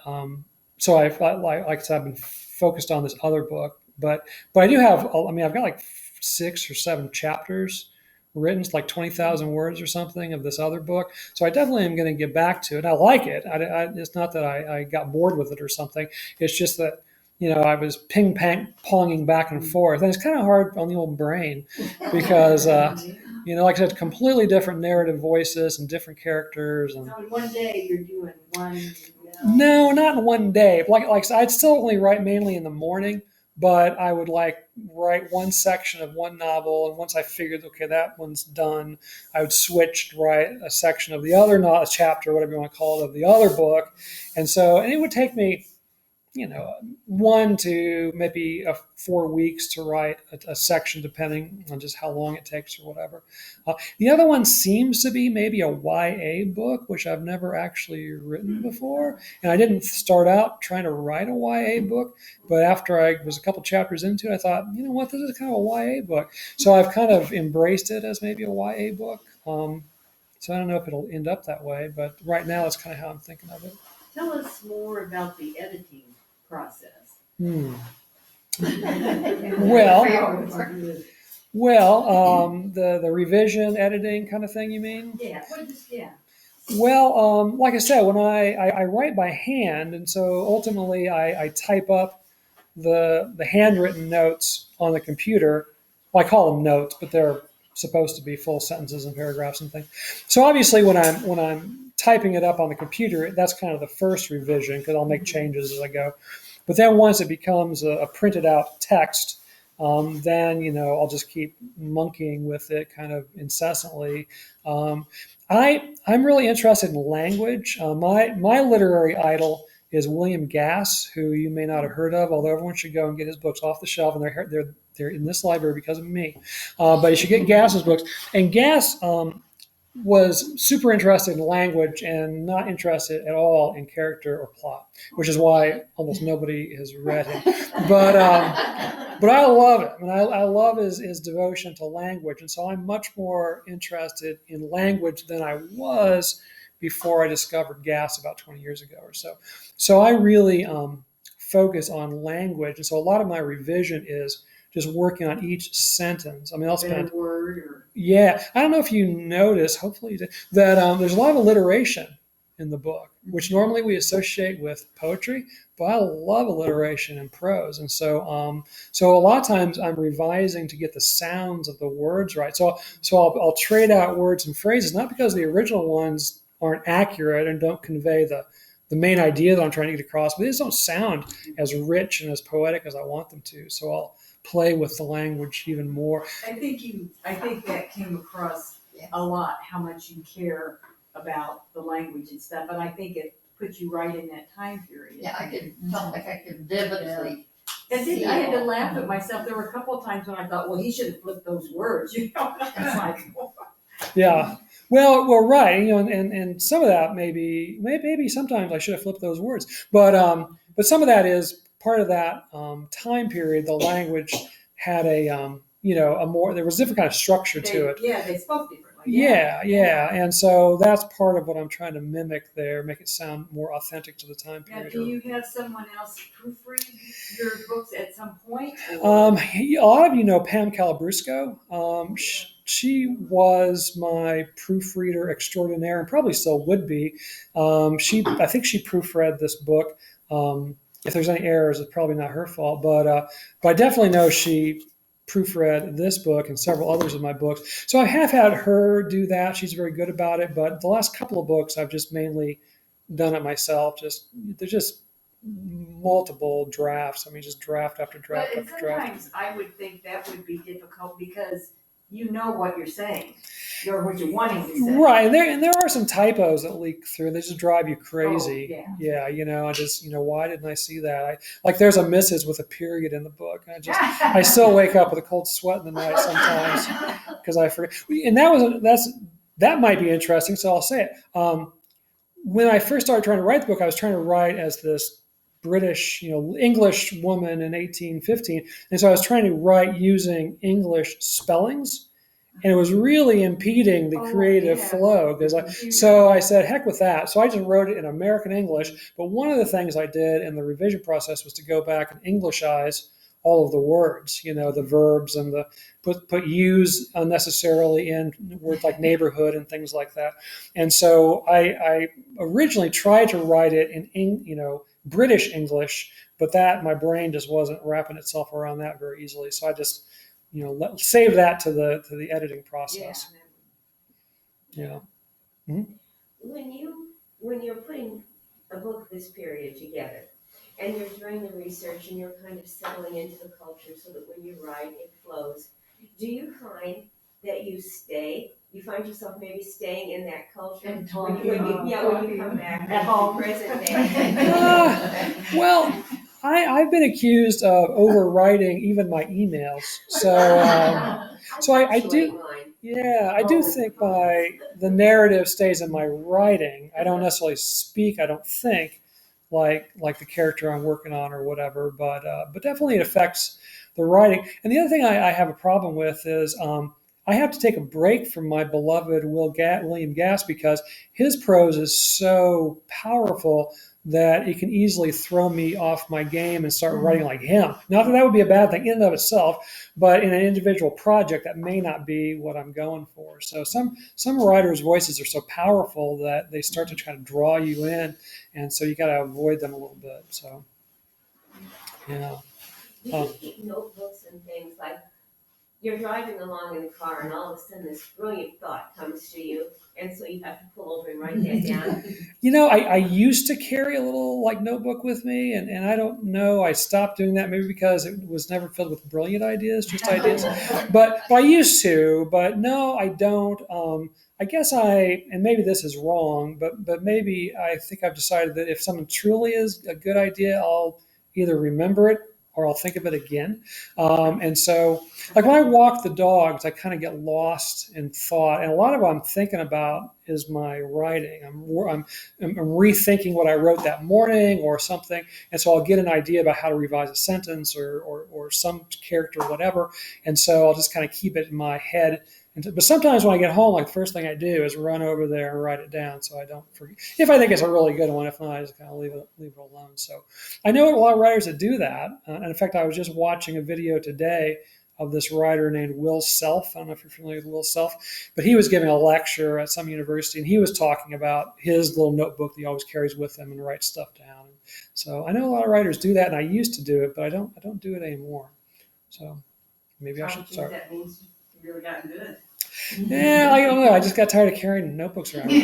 I said, I've been focused on this other book, but I do have. I mean, I've got like 6 or 7 chapters written. It's like 20,000 words or something of this other book. So I definitely am going to get back to it. I like it. It's not that I got bored with it or something. It's just that, I was ping-ponging back and forth. And it's kind of hard on the old brain because, like I said, completely different narrative voices and different characters. And So in one day you're doing one. No, not in one day. Like I said, I'd still only write mainly in the morning. But I would write one section of one novel, and once I figured, okay, that one's done, I would switch to write a section of the other chapter, whatever you want to call it, of the other book. And it would take me, 1 to maybe 4 weeks to write a section, depending on just how long it takes or whatever. The other one seems to be maybe a YA book, which I've never actually written before. And I didn't start out trying to write a YA book, but after I was a couple chapters into it, I thought, you know what, this is kind of a YA book. So I've kind of embraced it as maybe a YA book. So I don't know if it'll end up that way, but right now that's kind of how I'm thinking of it. Tell us more about the editing process. The revision, editing kind of thing, you mean? Yeah. Well, like I said, when I write by hand, and so ultimately I type up the handwritten notes on the computer. Well, I call them notes, but they're supposed to be full sentences and paragraphs and things. So obviously when I'm typing it up on the computer, that's kind of the first revision because I'll make changes as I go. But then once it becomes a printed out text, then, I'll just keep monkeying with it kind of incessantly. I'm really interested in language. My literary idol is William Gass, who you may not have heard of, although everyone should go and get his books off the shelf, and they're in this library because of me. But you should get Gass's books. And Gass was super interested in language and not interested at all in character or plot, which is why almost nobody has read him. But I love it. And I love his devotion to language. And so I'm much more interested in language than I was before I discovered Gass about 20 years ago or so. So I really focus on language. And so a lot of my revision is just working on each sentence. I mean, I'll spend word or yeah. I don't know if you noticed, hopefully you did, that there's a lot of alliteration in the book, which normally we associate with poetry, but I love alliteration in prose. And so a lot of times I'm revising to get the sounds of the words right. So I'll trade out words and phrases, not because the original ones aren't accurate and don't convey the main idea that I'm trying to get across, but they just don't sound as rich and as poetic as I want them to. So I'll play with the language even more. I think that came across Yeah. a lot, how much you care about the language and stuff, and I think it puts you right in that time period. Yeah, felt like I could vividly. And then see I had to it all. laugh at myself. There were a couple of times when I thought, well, he should have flipped those words, you know? It's like, Yeah. Well, right. And some of that maybe sometimes I should have flipped those words, but some of that is part of that time period. The language had a more, there was a different kind of structure to it. Yeah, they spoke differently. Yeah. And so that's part of what I'm trying to mimic there, make it sound more authentic to the time Now, period. do you have someone else proofread your books at some point? A lot of you know Pam Calabrusco. She was my proofreader extraordinaire and probably still would be. I think she proofread this book. If there's any errors, it's probably not her fault, but I definitely know she proofread this book and several others of my books. So I have had her do that. She's very good about it. But the last couple of books, I've just mainly done it myself. They're just multiple drafts. I mean, just draft after draft But after draft. sometimes I would think that would be difficult because you know what you're saying, or what you're wanting to say. Right, and there are some typos that leak through. They just drive you crazy. Oh, yeah. I just why didn't I see that? There's a Mrs. with a period in the book. I still wake up with a cold sweat in the night sometimes because I forget. And that might be interesting. So I'll say it. When I first started trying to write the book, I was trying to write as this British, English woman in 1815. And so I was trying to write using English spellings, and it was really impeding the creative flow. So I said, heck with that. So I just wrote it in American English. But one of the things I did in the revision process was to go back and Englishize all of the words, the verbs and put use unnecessarily in words like neighborhood and things like that. And so I originally tried to write it in British English, but my brain just wasn't wrapping itself around that very easily. So I just save that to the editing process. Yeah. Mm-hmm. When you're putting a book this period together, and you're doing the research and you're kind of settling into the culture so that when you write, it flows. Do you find that you find yourself maybe staying in that culture And when you come back at home. present day? Well, I've been accused of overwriting even my emails. So I do. Yeah, I do think the narrative stays in my writing. I don't necessarily speak. I don't think like the character I'm working on or whatever. But definitely it affects the writing. And the other thing I have a problem with is I have to take a break from my beloved William Gass because his prose is so powerful that it can easily throw me off my game and start writing like him. Not that would be a bad thing in and of itself, but in an individual project, that may not be what I'm going for. So some writers' voices are so powerful that they start to try to draw you in, and so you got to avoid them a little bit. So, yeah. Do you keep notebooks and things like you're driving along in the car and all of a sudden this brilliant thought comes to you, and so you have to pull over and write that down? I used to carry a little notebook with me, and I don't know, I stopped doing that maybe because it was never filled with brilliant ideas, just ideas. But I used to, but no, I don't. I guess and maybe this is wrong, but maybe I think I've decided that if something truly is a good idea, I'll either remember it or I'll think of it again. And so, when I walk the dogs, I kind of get lost in thought. And a lot of what I'm thinking about is my writing. I'm rethinking what I wrote that morning or something. And so I'll get an idea about how to revise a sentence or some character or whatever. And so I'll just kind of keep it in my head. But sometimes when I get home, the first thing I do is run over there and write it down so I don't forget. If I think it's a really good one, if not, I just kind of leave it alone. So I know a lot of writers that do that. And in fact, I was just watching a video today of this writer named Will Self. I don't know if you're familiar with Will Self, but he was giving a lecture at some university, and he was talking about his little notebook that he always carries with him and writes stuff down. So I know a lot of writers do that, and I used to do it, but I don't do it anymore. So maybe I should start. That means you really gotten good. Yeah, I don't know. I just got tired of carrying notebooks around. So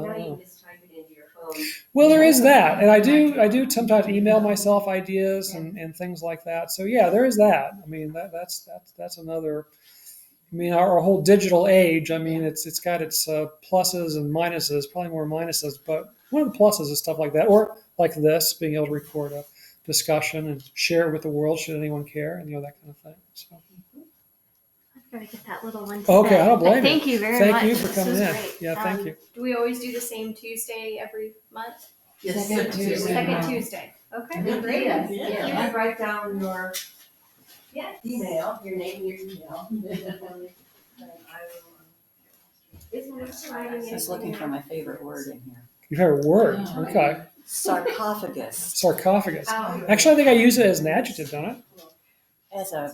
Now you can just type it into your phone. Well, there is that, and I do sometimes email myself ideas and things like that. So yeah, there is that. I mean, that's another I mean, our whole digital age, I mean, it's got its pluses and minuses, probably more minuses, but one of the pluses is stuff like that, or like this, being able to record a discussion and share it with the world, should anyone care, and that kind of thing. So. I've got to get that little one today. Okay, I don't blame you. Thank you very much. Thank you for This coming was in. great. Yeah, thank you. Do we always do the same Tuesday every month? Yes, Second Tuesday. Second Tuesday. Okay, great. Yes, You yeah. can write down your Email. your name and your email. I was looking for my favorite word in here. You heard a word. Oh. Okay. Sarcophagus. Sarcophagus. Oh. Actually, I think I use it as an adjective, don't I? As a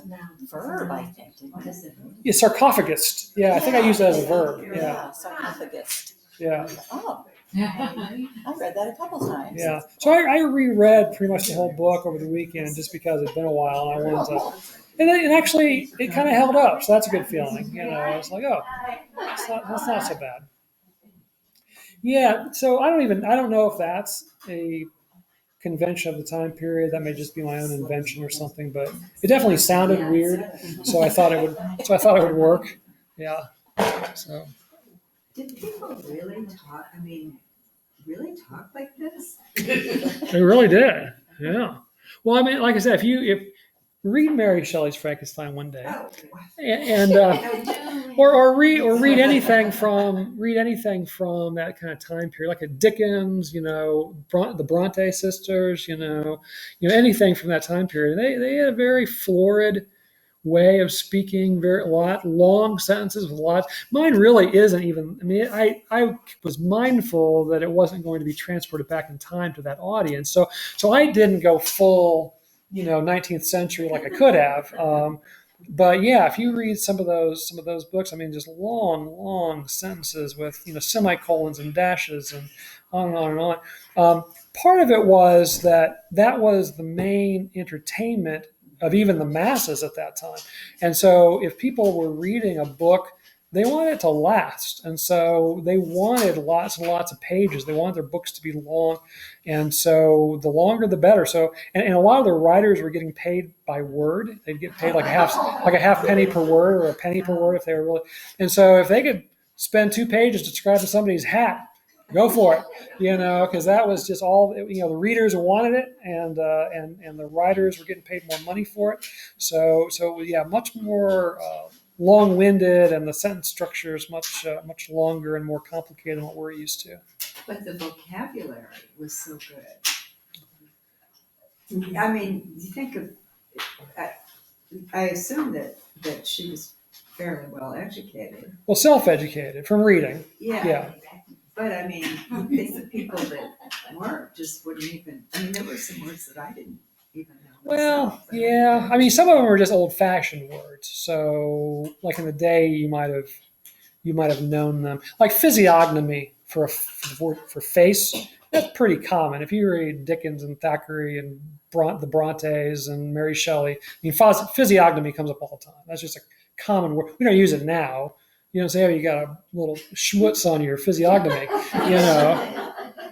verb, I think. What is it? Yeah, sarcophagus. Yeah, I think I use it as a verb. Yeah, Sarcophagus. yeah, Oh, I read that a couple times. yeah. So I reread pretty much the whole book over the weekend just because it'd been a while and I wanted to. And actually, it kind of held up, so that's a good feeling. I was like, oh, that's not so bad. Yeah. So I don't know if that's a convention of the time period. That may just be my own invention or something, but it definitely sounded weird. So I thought it would work. Yeah. So. Did people really talk? I mean, really talk like this? They really did. Yeah. Well, I mean, like I said, if read Mary Shelley's Frankenstein one day, Oh, and or read anything from that kind of time period, like a Dickens, the Bronte sisters, anything from that time period. They had a very florid way of speaking, long sentences with lots. Mine really isn't even. I mean, I was mindful that it wasn't going to be transported back in time to that audience, so I didn't go full, 19th century like I could have. But yeah, if you read some of those books, I mean, just long sentences with semicolons and dashes and on and on and on. Part of it was that was the main entertainment of even the masses at that time. And so if people were reading a book, they wanted it to last. And so they wanted lots and lots of pages. They wanted their books to be long. And so the longer, the better. So, and a lot of the writers were getting paid by word. They'd get paid like a half penny per word or a penny per word if they were really. And so if they could spend 2 pages describing somebody's hat, go for it, because that was just all, the readers wanted it, and the writers were getting paid more money for it. So yeah, much more long-winded, and the sentence structure is much longer and more complicated than what we're used to. but the vocabulary was so good. I mean, you think of, I assume that she was fairly well educated. Well, self-educated from reading. Yeah. But I mean, I think the people that weren't just wouldn't even. I mean, there were some words that I didn't even know. Well, myself, but- yeah. I mean, some of them were just old-fashioned words. So, like in the day, you might have known them. Like physiognomy for face. That's pretty common. If you read Dickens and Thackeray and the Brontes and Mary Shelley, I mean, physiognomy comes up all the time. That's just a common word. We don't use it now. You don't say, "Oh, you got a little schmutz on your physiognomy,"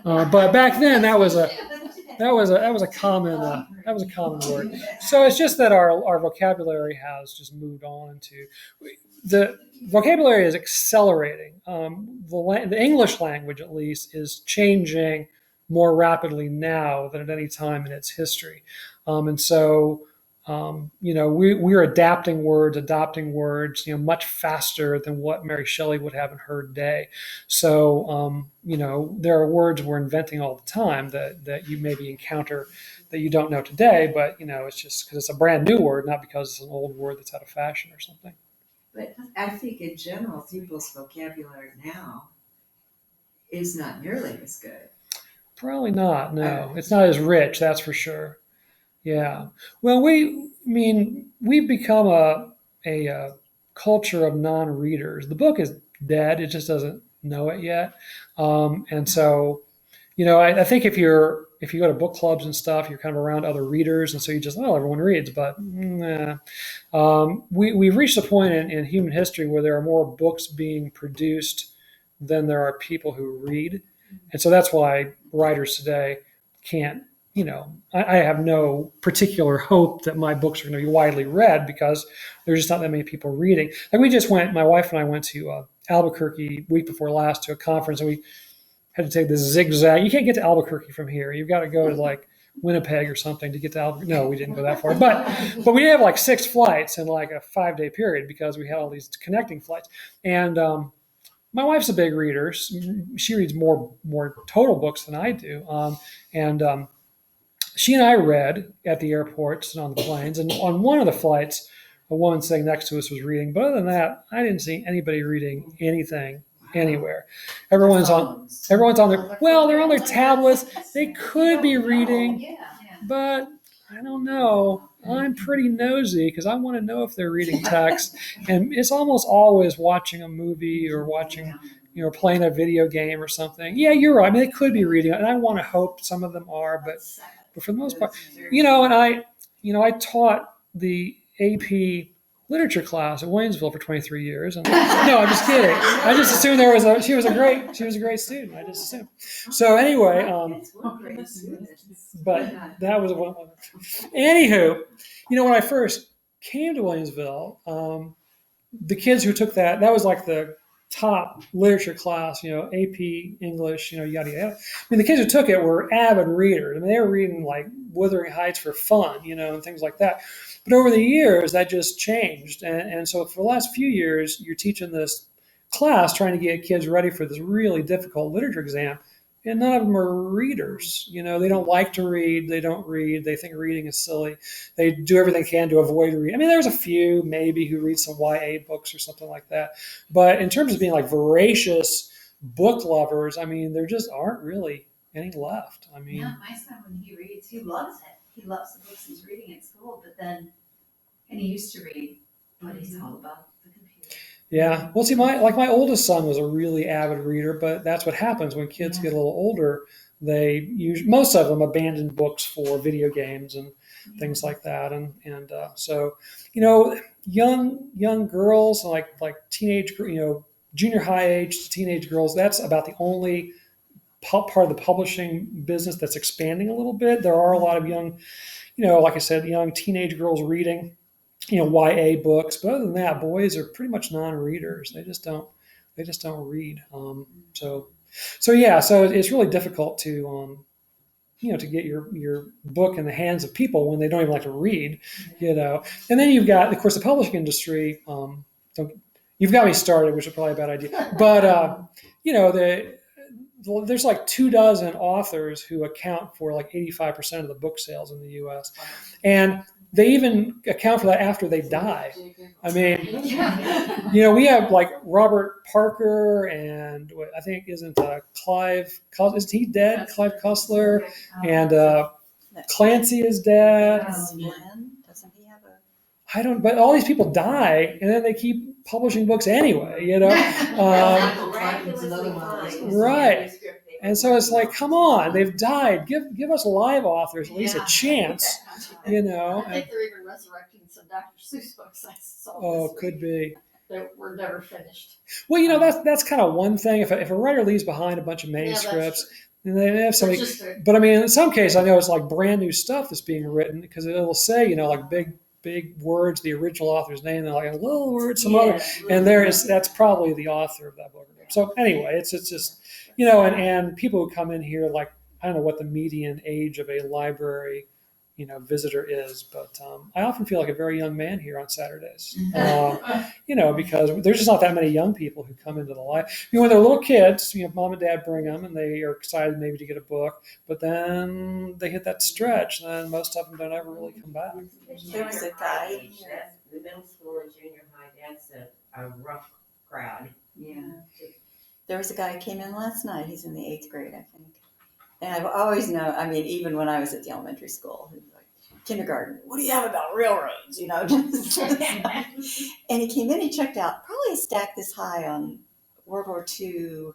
But back then, that was a common word. So it's just that our vocabulary has just moved on to the vocabulary is accelerating. The English language, at least, is changing more rapidly now than at any time in its history, and so. We're adopting words, much faster than what Mary Shelley would have in her day. So, there are words we're inventing all the time that you maybe encounter that you don't know today, but, it's just because it's a brand new word, not because it's an old word that's out of fashion or something. But I think in general, people's vocabulary now is not nearly as good. Probably not. No, it's not as rich. That's for sure. Yeah. Well, we've become a culture of non-readers. The book is dead. It just doesn't know it yet. And so, I think if you go to book clubs and stuff, you're kind of around other readers, and so you just, everyone reads. But we've reached a point in human history where there are more books being produced than there are people who read, and so that's why writers today can't I have no particular hope that my books are going to be widely read because there's just not that many people reading. Like my wife and I went to Albuquerque week before last to a conference, and we had to take this zigzag. You can't get to Albuquerque from here. You've got to go to like Winnipeg or something to get to Albuquerque. No, we didn't go that far, but we did have like 6 flights in like a 5-day period because we had all these connecting flights. And my wife's a big reader. She reads more total books than I do, and she and I read at the airports and on the planes. And on one of the flights, a woman sitting next to us was reading. But other than that, I didn't see anybody reading anything anywhere. Everyone's on their, well, they're on their tablets. They could be reading, but I don't know. I'm pretty nosy because I want to know if they're reading text. And it's almost always watching a movie or watching, playing a video game or something. Yeah, you're right. I mean, they could be reading, and I want to hope some of them are, but for the most part, I taught the AP literature class at Waynesville for 23 years. And, no, I'm just kidding. I just assumed she was a great student. I just assumed. So anyway, but that was one. Anywho, when I first came to Waynesville, the kids who took that was like the top literature class, AP English, yada yada. I mean, the kids who took it were avid readers. I mean, they were reading like Wuthering Heights for fun, and things like that. But over the years, that just changed. And so for the last few years, you're teaching this class trying to get kids ready for this really difficult literature exam. And none of them are readers. They don't like to read. They don't read. They think reading is silly. They do everything they can to avoid reading. I mean, there's a few maybe who read some YA books or something like that. But in terms of being like voracious book lovers, I mean, there just aren't really any left. I mean, yeah, my son, when he reads, he loves it. He loves the books he's reading at school, and he used to read, but he's all about the computer. Yeah. Well, see, my oldest son was a really avid reader, but that's what happens when kids get a little older. Most of them abandon books for video games and things like that. And so, young girls like teenage, junior high age teenage girls, that's about the only part of the publishing business that's expanding a little bit. There are a lot of young, like I said, young teenage girls reading, YA books. But other than that, boys are pretty much non-readers. They just don't read. So it's really difficult to to get your book in the hands of people when they don't even like to read, And then you've got, of course, the publishing industry. You've got me started, which is probably a bad idea. But there's like 24 authors who account for like 85% of the book sales in the U.S. And they even account for that after they die. I mean, we have like Robert Parker and I think isn't Clive, is he dead? Clive Cussler, and Clancy is dead. Doesn't he have a? I don't, but all these people die and then they keep publishing books anyway, Right. And so it's like, come on, they've died. Give us live authors at least a chance, I think they're even resurrecting some Dr. Seuss books I saw. Oh, could be. That were never finished. Well, that's kind of one thing. If a writer leaves behind a bunch of manuscripts, and they have somebody, but I mean, in some cases, I know it's like brand new stuff that's being written because it'll say, like big words, the original author's name, and like a little word, some other, and that's probably the author of that book. So anyway, it's just, and people who come in here, like, I don't know what the median age of a library, visitor is, but I often feel like a very young man here on Saturdays, because there's just not that many young people who come into the library. When they're little kids, mom and dad bring them and they are excited maybe to get a book, but then they hit that stretch and most of them don't ever really come back. There was a guy. The middle school and junior high, that's a rough crowd. Yeah. There was a guy who came in last night. He's in the 8th grade, I think. And I've always known, I mean, even when I was at the elementary school, he was like, kindergarten, what do you have about railroads? And he came in, he checked out probably a stack this high on World War II,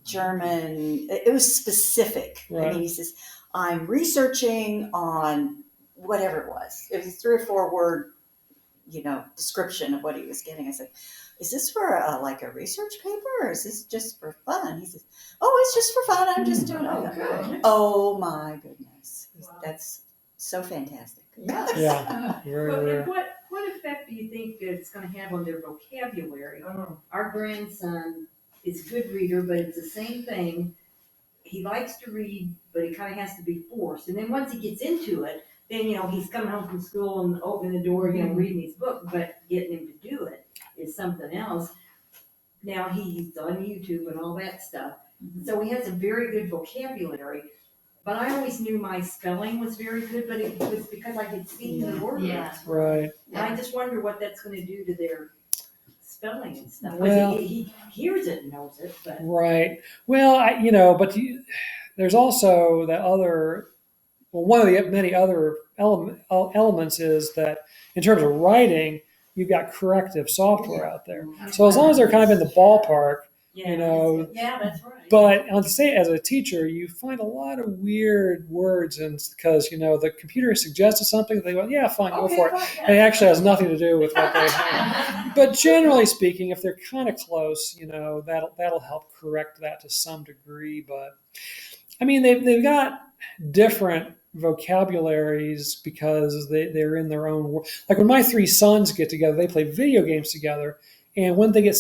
German. It was specific. Right. I mean, he says, I'm researching on whatever it was. It was a 3 or 4 word, description of what he was getting. I said, is this for a research paper or is this just for fun? He says, oh, it's just for fun. I'm just doing it. Oh my goodness. That's so fantastic. Yes. Yeah, very But rare. what effect do you think that it's gonna have on their vocabulary? Our grandson is a good reader, but it's the same thing. He likes to read, but he kinda has to be forced. And then once he gets into it, then, he's coming home from school and opening the door, reading his book, but getting him to do it is something else. Now he's on YouTube and all that stuff. So he has a very good vocabulary. But I always knew my spelling was very good, but it was because I could see the words. Yeah. Right. And I just wonder what that's gonna do to their spelling and stuff. 'Cause Well- he hears it and knows it, but. Right. Well, there's also that other. Well, one of the many other elements is that in terms of writing, you've got corrective software out there. So as long as they're kind of in the ballpark, Yeah, that's right. but as a teacher, you find a lot of weird words, and because the computer suggested something, they go, yeah, fine, go for it. And it actually has nothing to do with what they have. But generally speaking, if they're kind of close, that'll help correct that to some degree. But I mean, they've got different vocabularies because they're in their own world. Like when my three sons get together, they play video games together. And when they get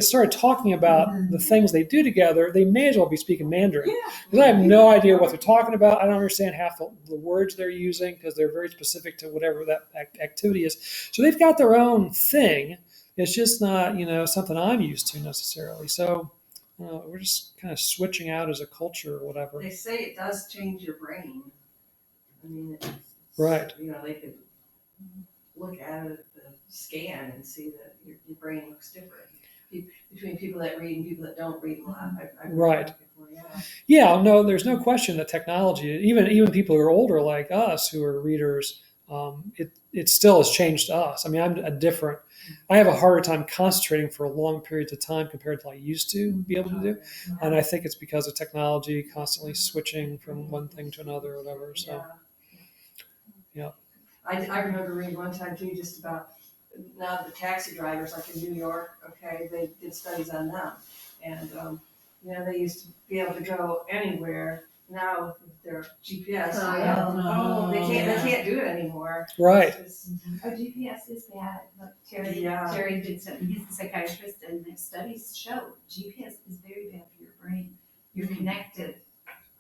started talking about the things they do together, they may as well be speaking Mandarin. Because I have no idea what they're talking about. I don't understand half the words they're using because they're very specific to whatever that activity is. So they've got their own thing. It's just not, something I'm used to necessarily. So we're just kind of switching out as a culture or whatever. They say it does change your brain. I mean, Right. They could look at it, the scan, and see that your brain looks different between people that read and people that don't read a lot. I've Right. read before, yeah. Yeah, no, there's no question that technology, even people who are older like us who are readers, it still has changed us. I mean, I have a harder time concentrating for long periods of time compared to what I used to be able to do. And I think it's because of technology constantly switching from one thing to another or whatever. So, yeah. I remember reading one time too, just about now the taxi drivers, like in New York, okay, they did studies on them. And, they used to be able to go anywhere. Now with their GPS, they can't do it anymore. Right. It's just- Our GPS is bad. Look, Yeah. Terry did something, he's a psychiatrist, and the studies show GPS is very bad for your brain. You're connected,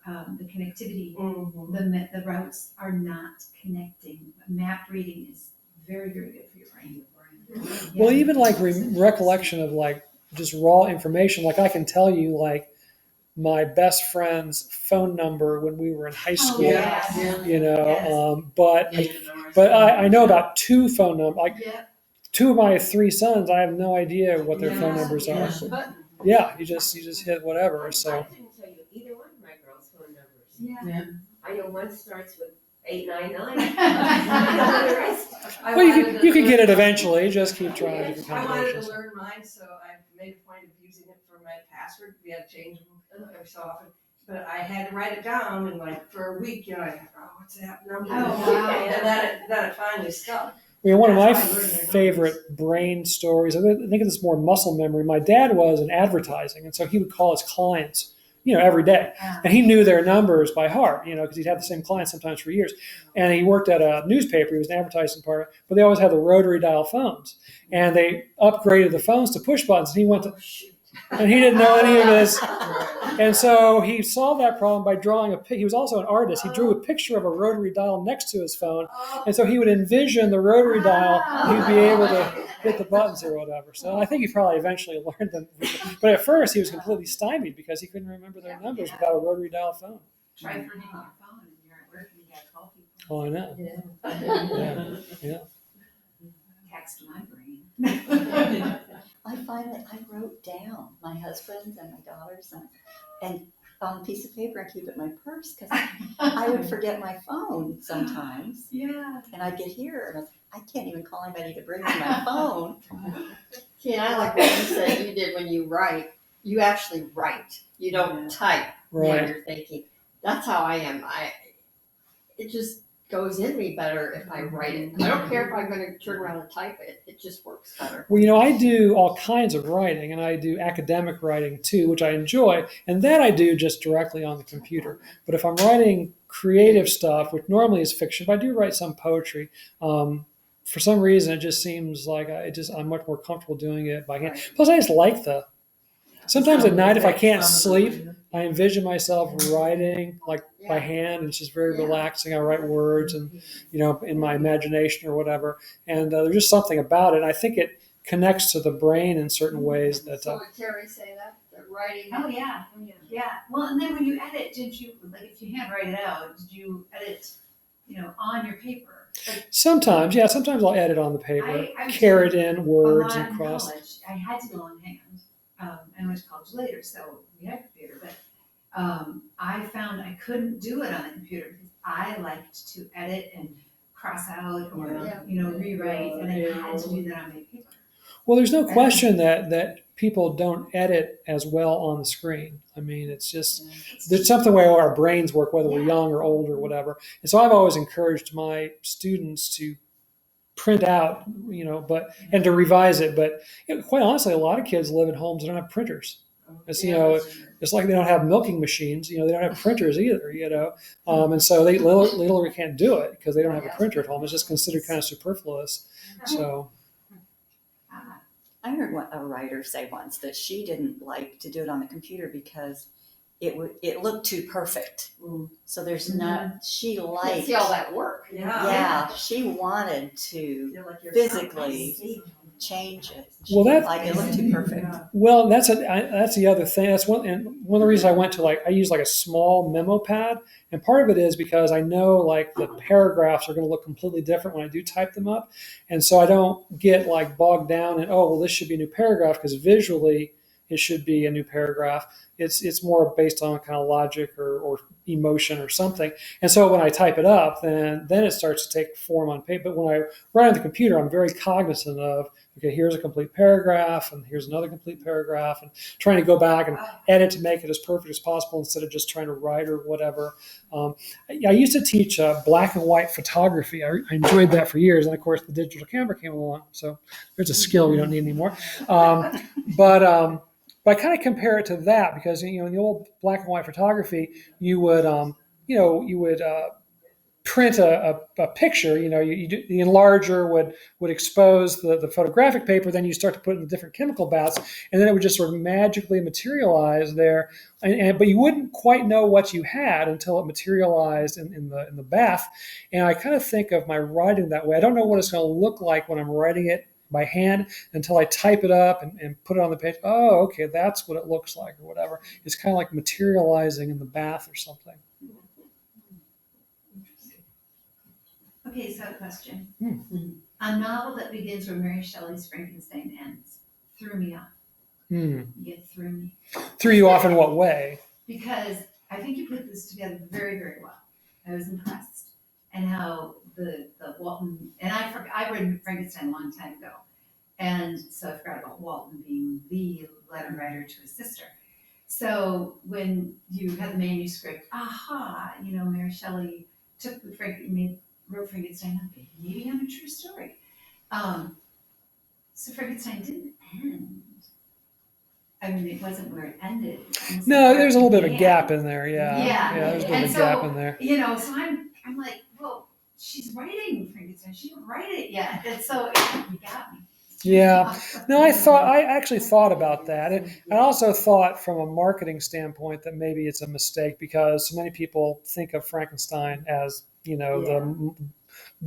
the connectivity, the routes are not connecting. Map reading is very, very good for your brain. Well, even like recollection of like just raw information, like I can tell you like my best friend's phone number when we were in high school, but I know about two phone numbers, like two of my three sons, I have no idea what their phone numbers are. Yeah, you just hit whatever. So I couldn't tell you either one of my girls' phone numbers. I know one starts with 899. well, you can get it eventually. Just keep trying different I wanted to combinations. learn mine, so I made a point of using it for my password. We had to change them every so often. But I had to write it down, and like for a week, what's that number? Oh, wow. And then it finally stuck. One of my That's how I learned their favorite brain stories, I think of this more muscle memory. My dad was in advertising, and so he would call his clients, every day. And he knew their numbers by heart, because he'd had the same clients sometimes for years. And he worked at a newspaper. He was an advertising department, but they always had the rotary dial phones. And they upgraded the phones to push buttons. And he went to, and he didn't know any of this. And so he solved that problem by drawing he was also an artist. He drew a picture of a rotary dial next to his phone. And so he would envision the rotary dial. He'd be able to hit the buttons or whatever. So I think he probably eventually learned them. But at first he was completely stymied because he couldn't remember their numbers without a rotary dial phone. Try turning your phone and you're at work and you got to call people. Oh, I know. Yeah. Text my brain. I find that I wrote down my husband's and my daughter's and on a piece of paper and keep it in my purse because I would forget my phone sometimes. Yeah. And I'd get here and I can't even call anybody to bring me my phone. See, I like what you said you did when you write. You actually write. You don't type when Right. you're thinking. That's how I am. It just goes in me better if I write it. I don't care if I'm going to turn around and type it. It just works better. Well, I do all kinds of writing, and I do academic writing too, which I enjoy, and that I do just directly on the computer. But if I'm writing creative stuff, which normally is fiction, but I do write some poetry, for some reason it just seems like I'm much more comfortable doing it by hand. Plus, I just like sometimes at night if I can't sleep, I envision myself writing like by hand, and it's just very relaxing. I write words and in my imagination or whatever, and there's just something about it. And I think it connects to the brain in certain ways that. So would Terry say that writing? Oh yeah, Well, and then when you edit, did you if you handwrite it out? Did you edit, on your paper? Sometimes, yeah. Sometimes I'll edit on the paper, I carrot in words a lot and cross. in college. I had to go longhand. I went to college later, so we had a computer, but I found I couldn't do it on the computer because I liked to edit and cross out or rewrite, and I had to do that on my paper. Well, there's no question that people don't edit as well on the screen. I mean, it's just there's something where our brains work, whether we're young or old or whatever. And so I've always encouraged my students to print out, and to revise it. But quite honestly, a lot of kids live in homes that don't have printers. It's, it's like they don't have milking machines. They don't have printers either. And so they literally can't do it because they don't have a printer at home. It's just considered kind of superfluous. So. I heard a writer say once that she didn't like to do it on the computer because it looked too perfect. So there's not, she liked. See all that work. Yeah, she wanted to physically change it. She Well, didn't like it looked too perfect. Well, that's the other thing. That's one of the reasons I went to I use a small memo pad, and part of it is because I know the paragraphs are going to look completely different when I do type them up, and so I don't get bogged down in this should be a new paragraph because visually it should be a new paragraph. It's more based on kind of logic or emotion or something. And so when I type it up, then it starts to take form on paper. But when I write on the computer, I'm very cognizant of, okay, here's a complete paragraph and here's another complete paragraph, and trying to go back and edit to make it as perfect as possible instead of just trying to write or whatever. I used to teach black and white photography. I enjoyed that for years. And of course, the digital camera came along. So there's a skill we don't need anymore. But I kind of compare it to that because in the old black and white photography, you would print a picture. The enlarger would expose the photographic paper. Then you start to put it in the different chemical baths, and then it would just sort of magically materialize there. But you wouldn't quite know what you had until it materialized in the bath. And I kind of think of my writing that way. I don't know what it's going to look like when I'm writing it by hand until I type it up and put it on the page. Oh, okay, that's what it looks like or whatever. It's kind of like materializing in the bath or something. Okay, so a question. A novel that begins where Mary Shelley's Frankenstein ends threw me off. It threw me. Threw you off in what way? Because I think you put this together very, very well. I was impressed. And how the Walton, and I read Frankenstein a long time ago. And so I forgot about Walton being the letter writer to his sister. So when you had the manuscript, Mary Shelley took wrote Frankenstein, okay, maybe I'm a true story. So Frankenstein didn't end. I mean, it wasn't where it ended. No, there's a little bit of a gap in there. Yeah. Yeah. There's a bit of a gap in there. So I'm like, well, she's writing Frankenstein. She didn't write it yet. And so you got me. Yeah. No, I actually thought about that. And I also thought from a marketing standpoint that maybe it's a mistake because so many people think of Frankenstein as, the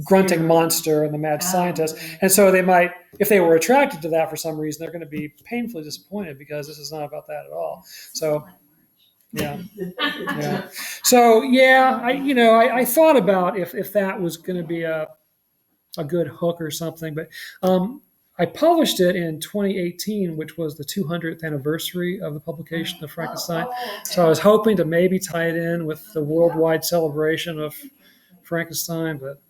grunting monster and the mad scientist. And so they might, if they were attracted to that for some reason, they're going to be painfully disappointed because this is not about that at all. So, yeah. So, I thought about if that was going to be a good hook or something, but I published it in 2018, which was the 200th anniversary of the publication of Frankenstein. So I was hoping to maybe tie it in with the worldwide celebration of Frankenstein, but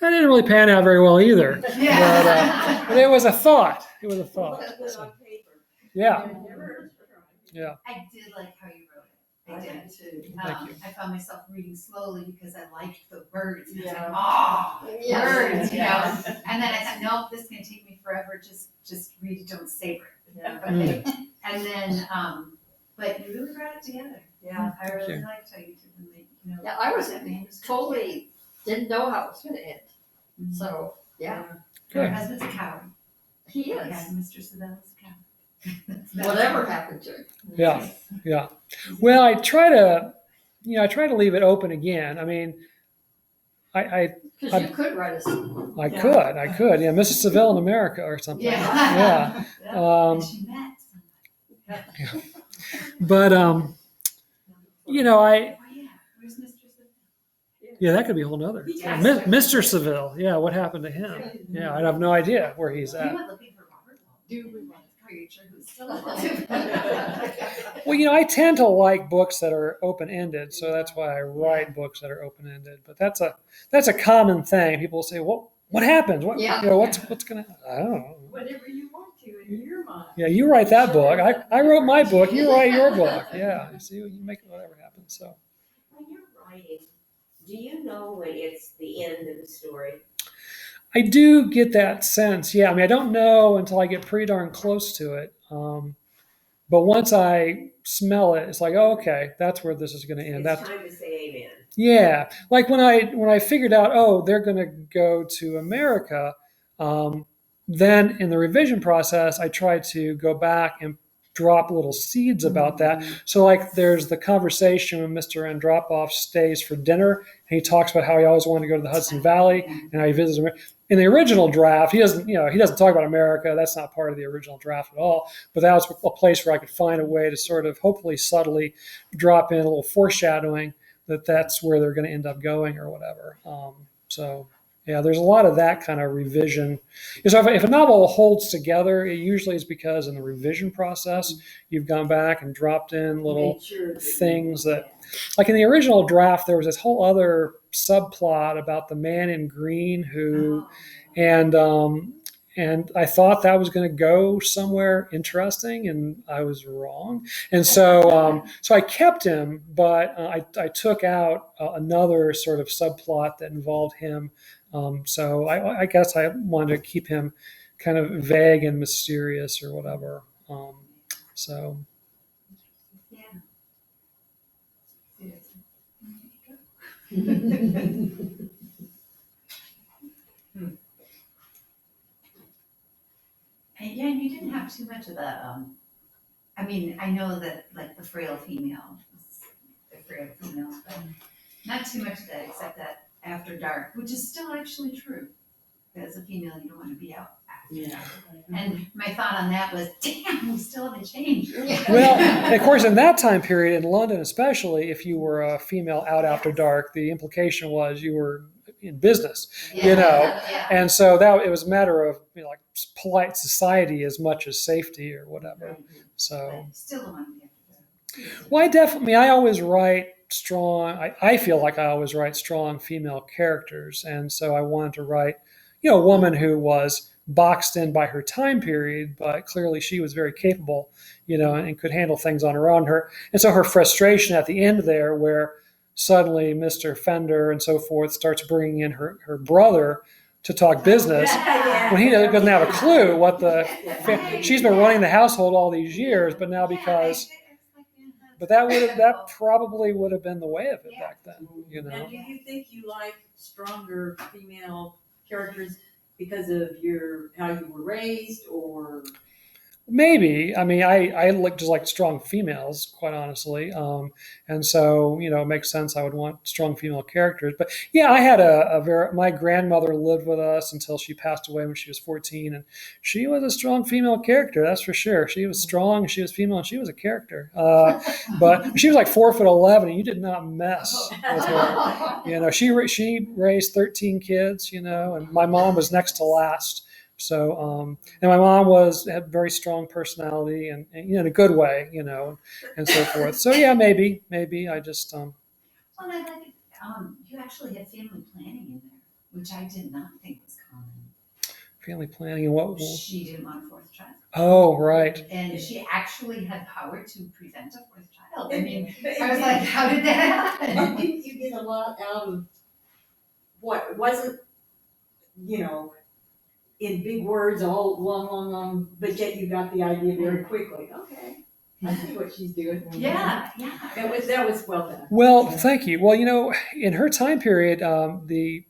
that didn't really pan out very well either. But it was a thought. So, yeah. I did like how you wrote it. I did. too. Thank you. I found myself reading slowly because I liked the words. And Yeah. I was like, Yes. words, you know. And then I thought, nope, this is gonna take me forever. Just read it, don't savor it. Yeah. And then, but you really brought it together. Yeah. I really you. liked how you did the, you know. Yeah, I was that manuscript. totally didn't know how it was going to end. So yeah, Your Good. husband's a coward. he Yeah, is. Mr. Saville's a coward. Whatever happened to him. Yeah. Yeah. Well, I try to leave it open again. I mean, I Because you could write a sequel. I could. Yeah, Mrs. Saville in America or something. Yeah. Yeah. And she met somebody. But Oh yeah, where's Mr. Saville? yeah, that could be a whole nother. Yes. Mr. Seville. Yeah, what happened to him? Yeah, I'd have no idea where he's We at. went looking for Robert Long, the creature who's still alive. Well, I tend to like books that are open-ended, so that's why I write books that are open-ended. But that's a common thing. People say, "Well, what happens? What Yeah. what's gonna?" I don't know. Whatever you want to in your mind. Yeah, you write that book. I wrote my book. You write your book. Yeah, you see, you make whatever happens. So When you're writing, do you know when it's the end of the story? I do get that sense. Yeah, I mean, I don't know until I get pretty darn close to it. But once I smell it, it's like, oh, okay, that's where this is going to end. It's That's time to say amen. yeah. Like when I figured out, oh, they're going to go to America. Then in the revision process, I tried to go back and drop little seeds about that. So like there's the conversation when Mr. Andropov stays for dinner and he talks about how he always wanted to go to the Hudson Valley and how he visits America. In the original draft, he doesn't talk about America. That's not part of the original draft at all. But that was a place where I could find a way to sort of hopefully subtly drop in a little foreshadowing that that's where they're going to end up going or whatever. So yeah, there's a lot of that kind of revision. So if a novel holds together, it usually is because in the revision process, you've gone back and dropped in little Make sure that things that, like in the original draft, there was this whole other subplot about the man in green who, and I thought that was going to go somewhere interesting, and I was wrong. And so I kept him, but I took out another sort of subplot that involved him. So I guess I wanted to keep him kind of vague and mysterious or whatever. So And yeah, you didn't have too much of the, I mean, I know that like the frail females, but not too much of that, except that after dark, which is still actually true. As a female, you don't want to be out after dark. And my thought on that was, damn, we still haven't changed. well, and of course, in that time period in London, especially, if you were a female out after dark, the implication was you were in business, and so that it was a matter of like polite society as much as safety or whatever. So Still don't want to be after dark. well, I always write strong. I feel like I always write strong female characters, and so I wanted to write, a woman who was boxed in by her time period, but clearly she was very capable, and could handle things on her own. And so her frustration at the end there, where suddenly Mr. Fender and so forth starts bringing in her brother to talk business when he doesn't have a clue what she's been running the household all these years, but now because. But that probably would have been the way of it back then, Now, do you think you like stronger female characters because of how you were raised, or? Maybe. I mean, I just like strong females, quite honestly. And so, it makes sense I would want strong female characters. But yeah, I had my grandmother lived with us until she passed away when she was 14. And she was a strong female character, that's for sure. She was strong, she was female, and she was a character. But she was like 4'11", and you did not mess with her. She raised 13 kids, and my mom was next to last. So, and my mom had very strong personality and in a good way, and so forth. So yeah, maybe I just, Well, and I like it. You actually had family planning in there, which I did not think was common. family planning and what? She didn't want a fourth child. Oh, right. And she actually had power to prevent a fourth child. I mean, I was like, how did that happen? I think you get a lot out of what wasn't, in big words, all long, but yet you got the idea very quickly. Okay, I see what she's doing. Yeah. That was well done. Well, thank you. Well, in her time period, the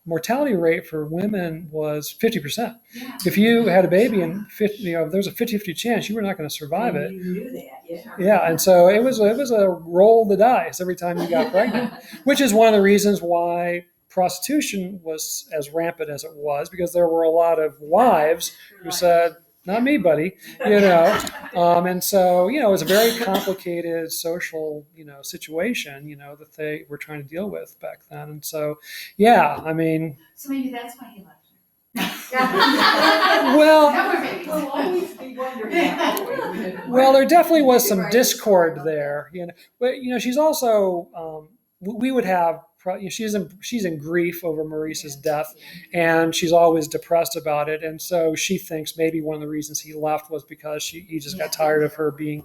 mortality rate for women was 50%. Yeah. If you had a baby and there's a 50-50 chance you were not going to survive it. You knew that, yeah. Yeah, and so it was a roll of the dice every time you got pregnant, which is one of the reasons why prostitution was as rampant as it was, because there were a lot of wives who said, "Not me, buddy," and so it was a very complicated social situation that they were trying to deal with back then, and so I mean, So maybe that's why he left her. well. Now we're babies. We'll always be wondering that. Well, there definitely was some discord there, But she's also we would have she's in grief over Maurice's death, and she's always depressed about it, and so she thinks maybe one of the reasons he left was because he just got tired of her being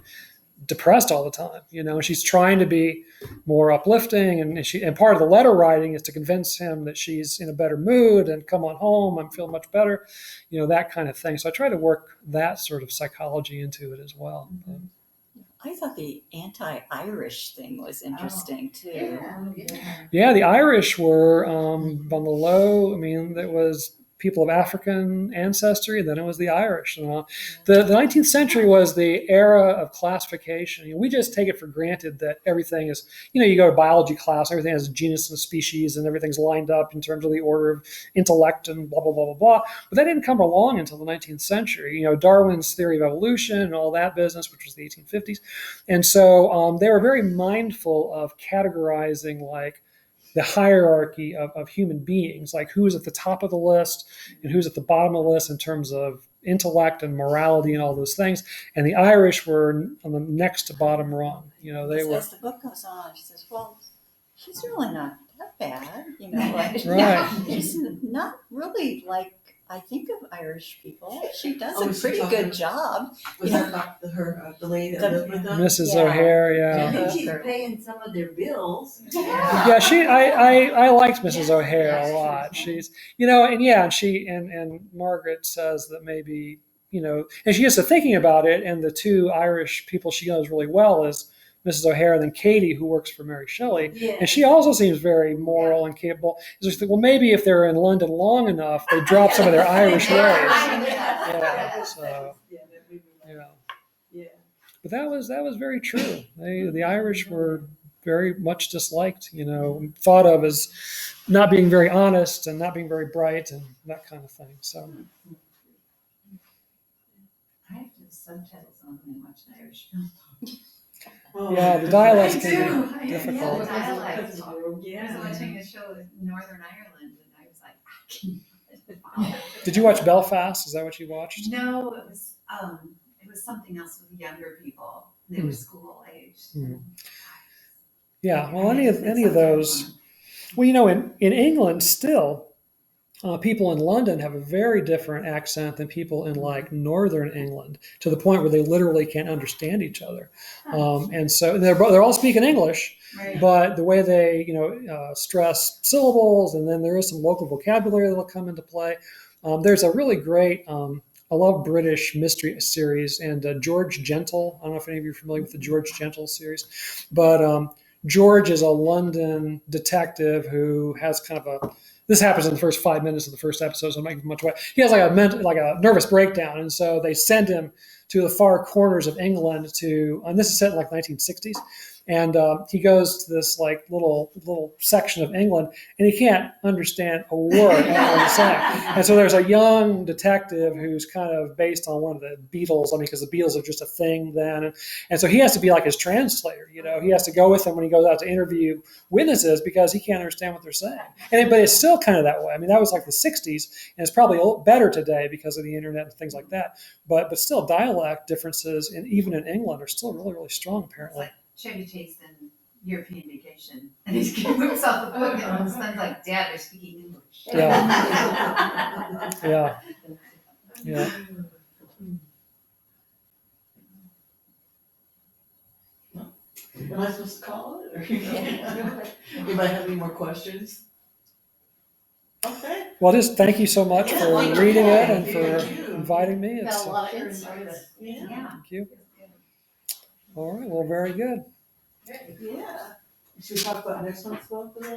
depressed all the time. She's trying to be more uplifting, and part of the letter writing is to convince him that she's in a better mood and come on home, I'm feeling much better, that kind of thing. So I try to work that sort of psychology into it as well. I thought the anti-Irish thing was interesting too. Yeah, the Irish were on the low. I mean, it was people of African ancestry, and then it was the Irish. The 19th century was the era of classification. We just take it for granted that everything is, you go to biology class, everything has a genus and a species, and everything's lined up in terms of the order of intellect and blah, blah, blah, blah, blah. But that didn't come along until the 19th century. Darwin's theory of evolution and all that business, which was the 1850s. And so they were very mindful of categorizing, like, the hierarchy of human beings, like who's at the top of the list and who's at the bottom of the list in terms of intellect and morality and all those things. And the Irish were on the next to bottom rung. They were. As the book goes on, she says, "Well, she's really not that bad." Right. She's not really like I think of Irish people. She does Oh, a is she pretty talking- good job. Was that about the lady that lived with them? Mrs. Yeah. O'Hare, yeah. I think she's paying some of their bills. Yeah, I liked Mrs. O'Hare a lot. She's, and Margaret says that maybe, and she gets to thinking about it, and the two Irish people she knows really well is Mrs. O'Hare and then Katie, who works for Mary Shelley. Yeah. And she also seems very moral and capable. So she think, well, maybe if they're in London long enough, they drop some of their Irish ways. Yeah, so, Yeah. But that was very true. The Irish were very much disliked, thought of as not being very honest and not being very bright and that kind of thing. So I have to have subtitles on when I watch an Irish film. yeah, the dialects I can do. be Yeah, difficult. the dialects. I was Yeah. watching a show in Northern Ireland, and I was like, I can't. Did you watch Belfast? Is that what you watched? No, it was something else with younger people. They were school aged. Yeah, well, any of those. Well, in England still, people in London have a very different accent than people in like Northern England, to the point where they literally can't understand each other. And so they're all speaking English, Right. but the way they stress syllables, and then there is some local vocabulary that'll come into play. There's a really great. I love British mystery series, and George Gentle. I don't know if any of you are familiar with the George Gentle series, but George is a London detective who has kind of a. This happens in the first 5 minutes of the first episode, so I'm not giving much away. He has like a nervous breakdown, and so they send him to the far corners of England and this is set in like 1960s. And he goes to this like little section of England, and he can't understand a word of what he's saying. And so there's a young detective who's kind of based on one of the Beatles. Because the Beatles are just a thing then, and so he has to be like his translator. He has to go with him when he goes out to interview witnesses because he can't understand what they're saying. But it's still kind of that way. That was like the 60s, and it's probably a little better today because of the internet and things like that. But still, dialect differences, even in England, are still really, really strong apparently. Chevy Chase in European Vacation, and he whips out the book and it sounds like Dad is speaking English. Yeah. Yeah. Am I supposed to call it? Or anybody have any more questions? Okay. Well, just thank you so much Yeah, for thank you. reading it and Thank for you. inviting me. Got It's, a lot of insights. Yeah. thank you. All right. Well, very good. Yeah. Should we talk about next month's book then?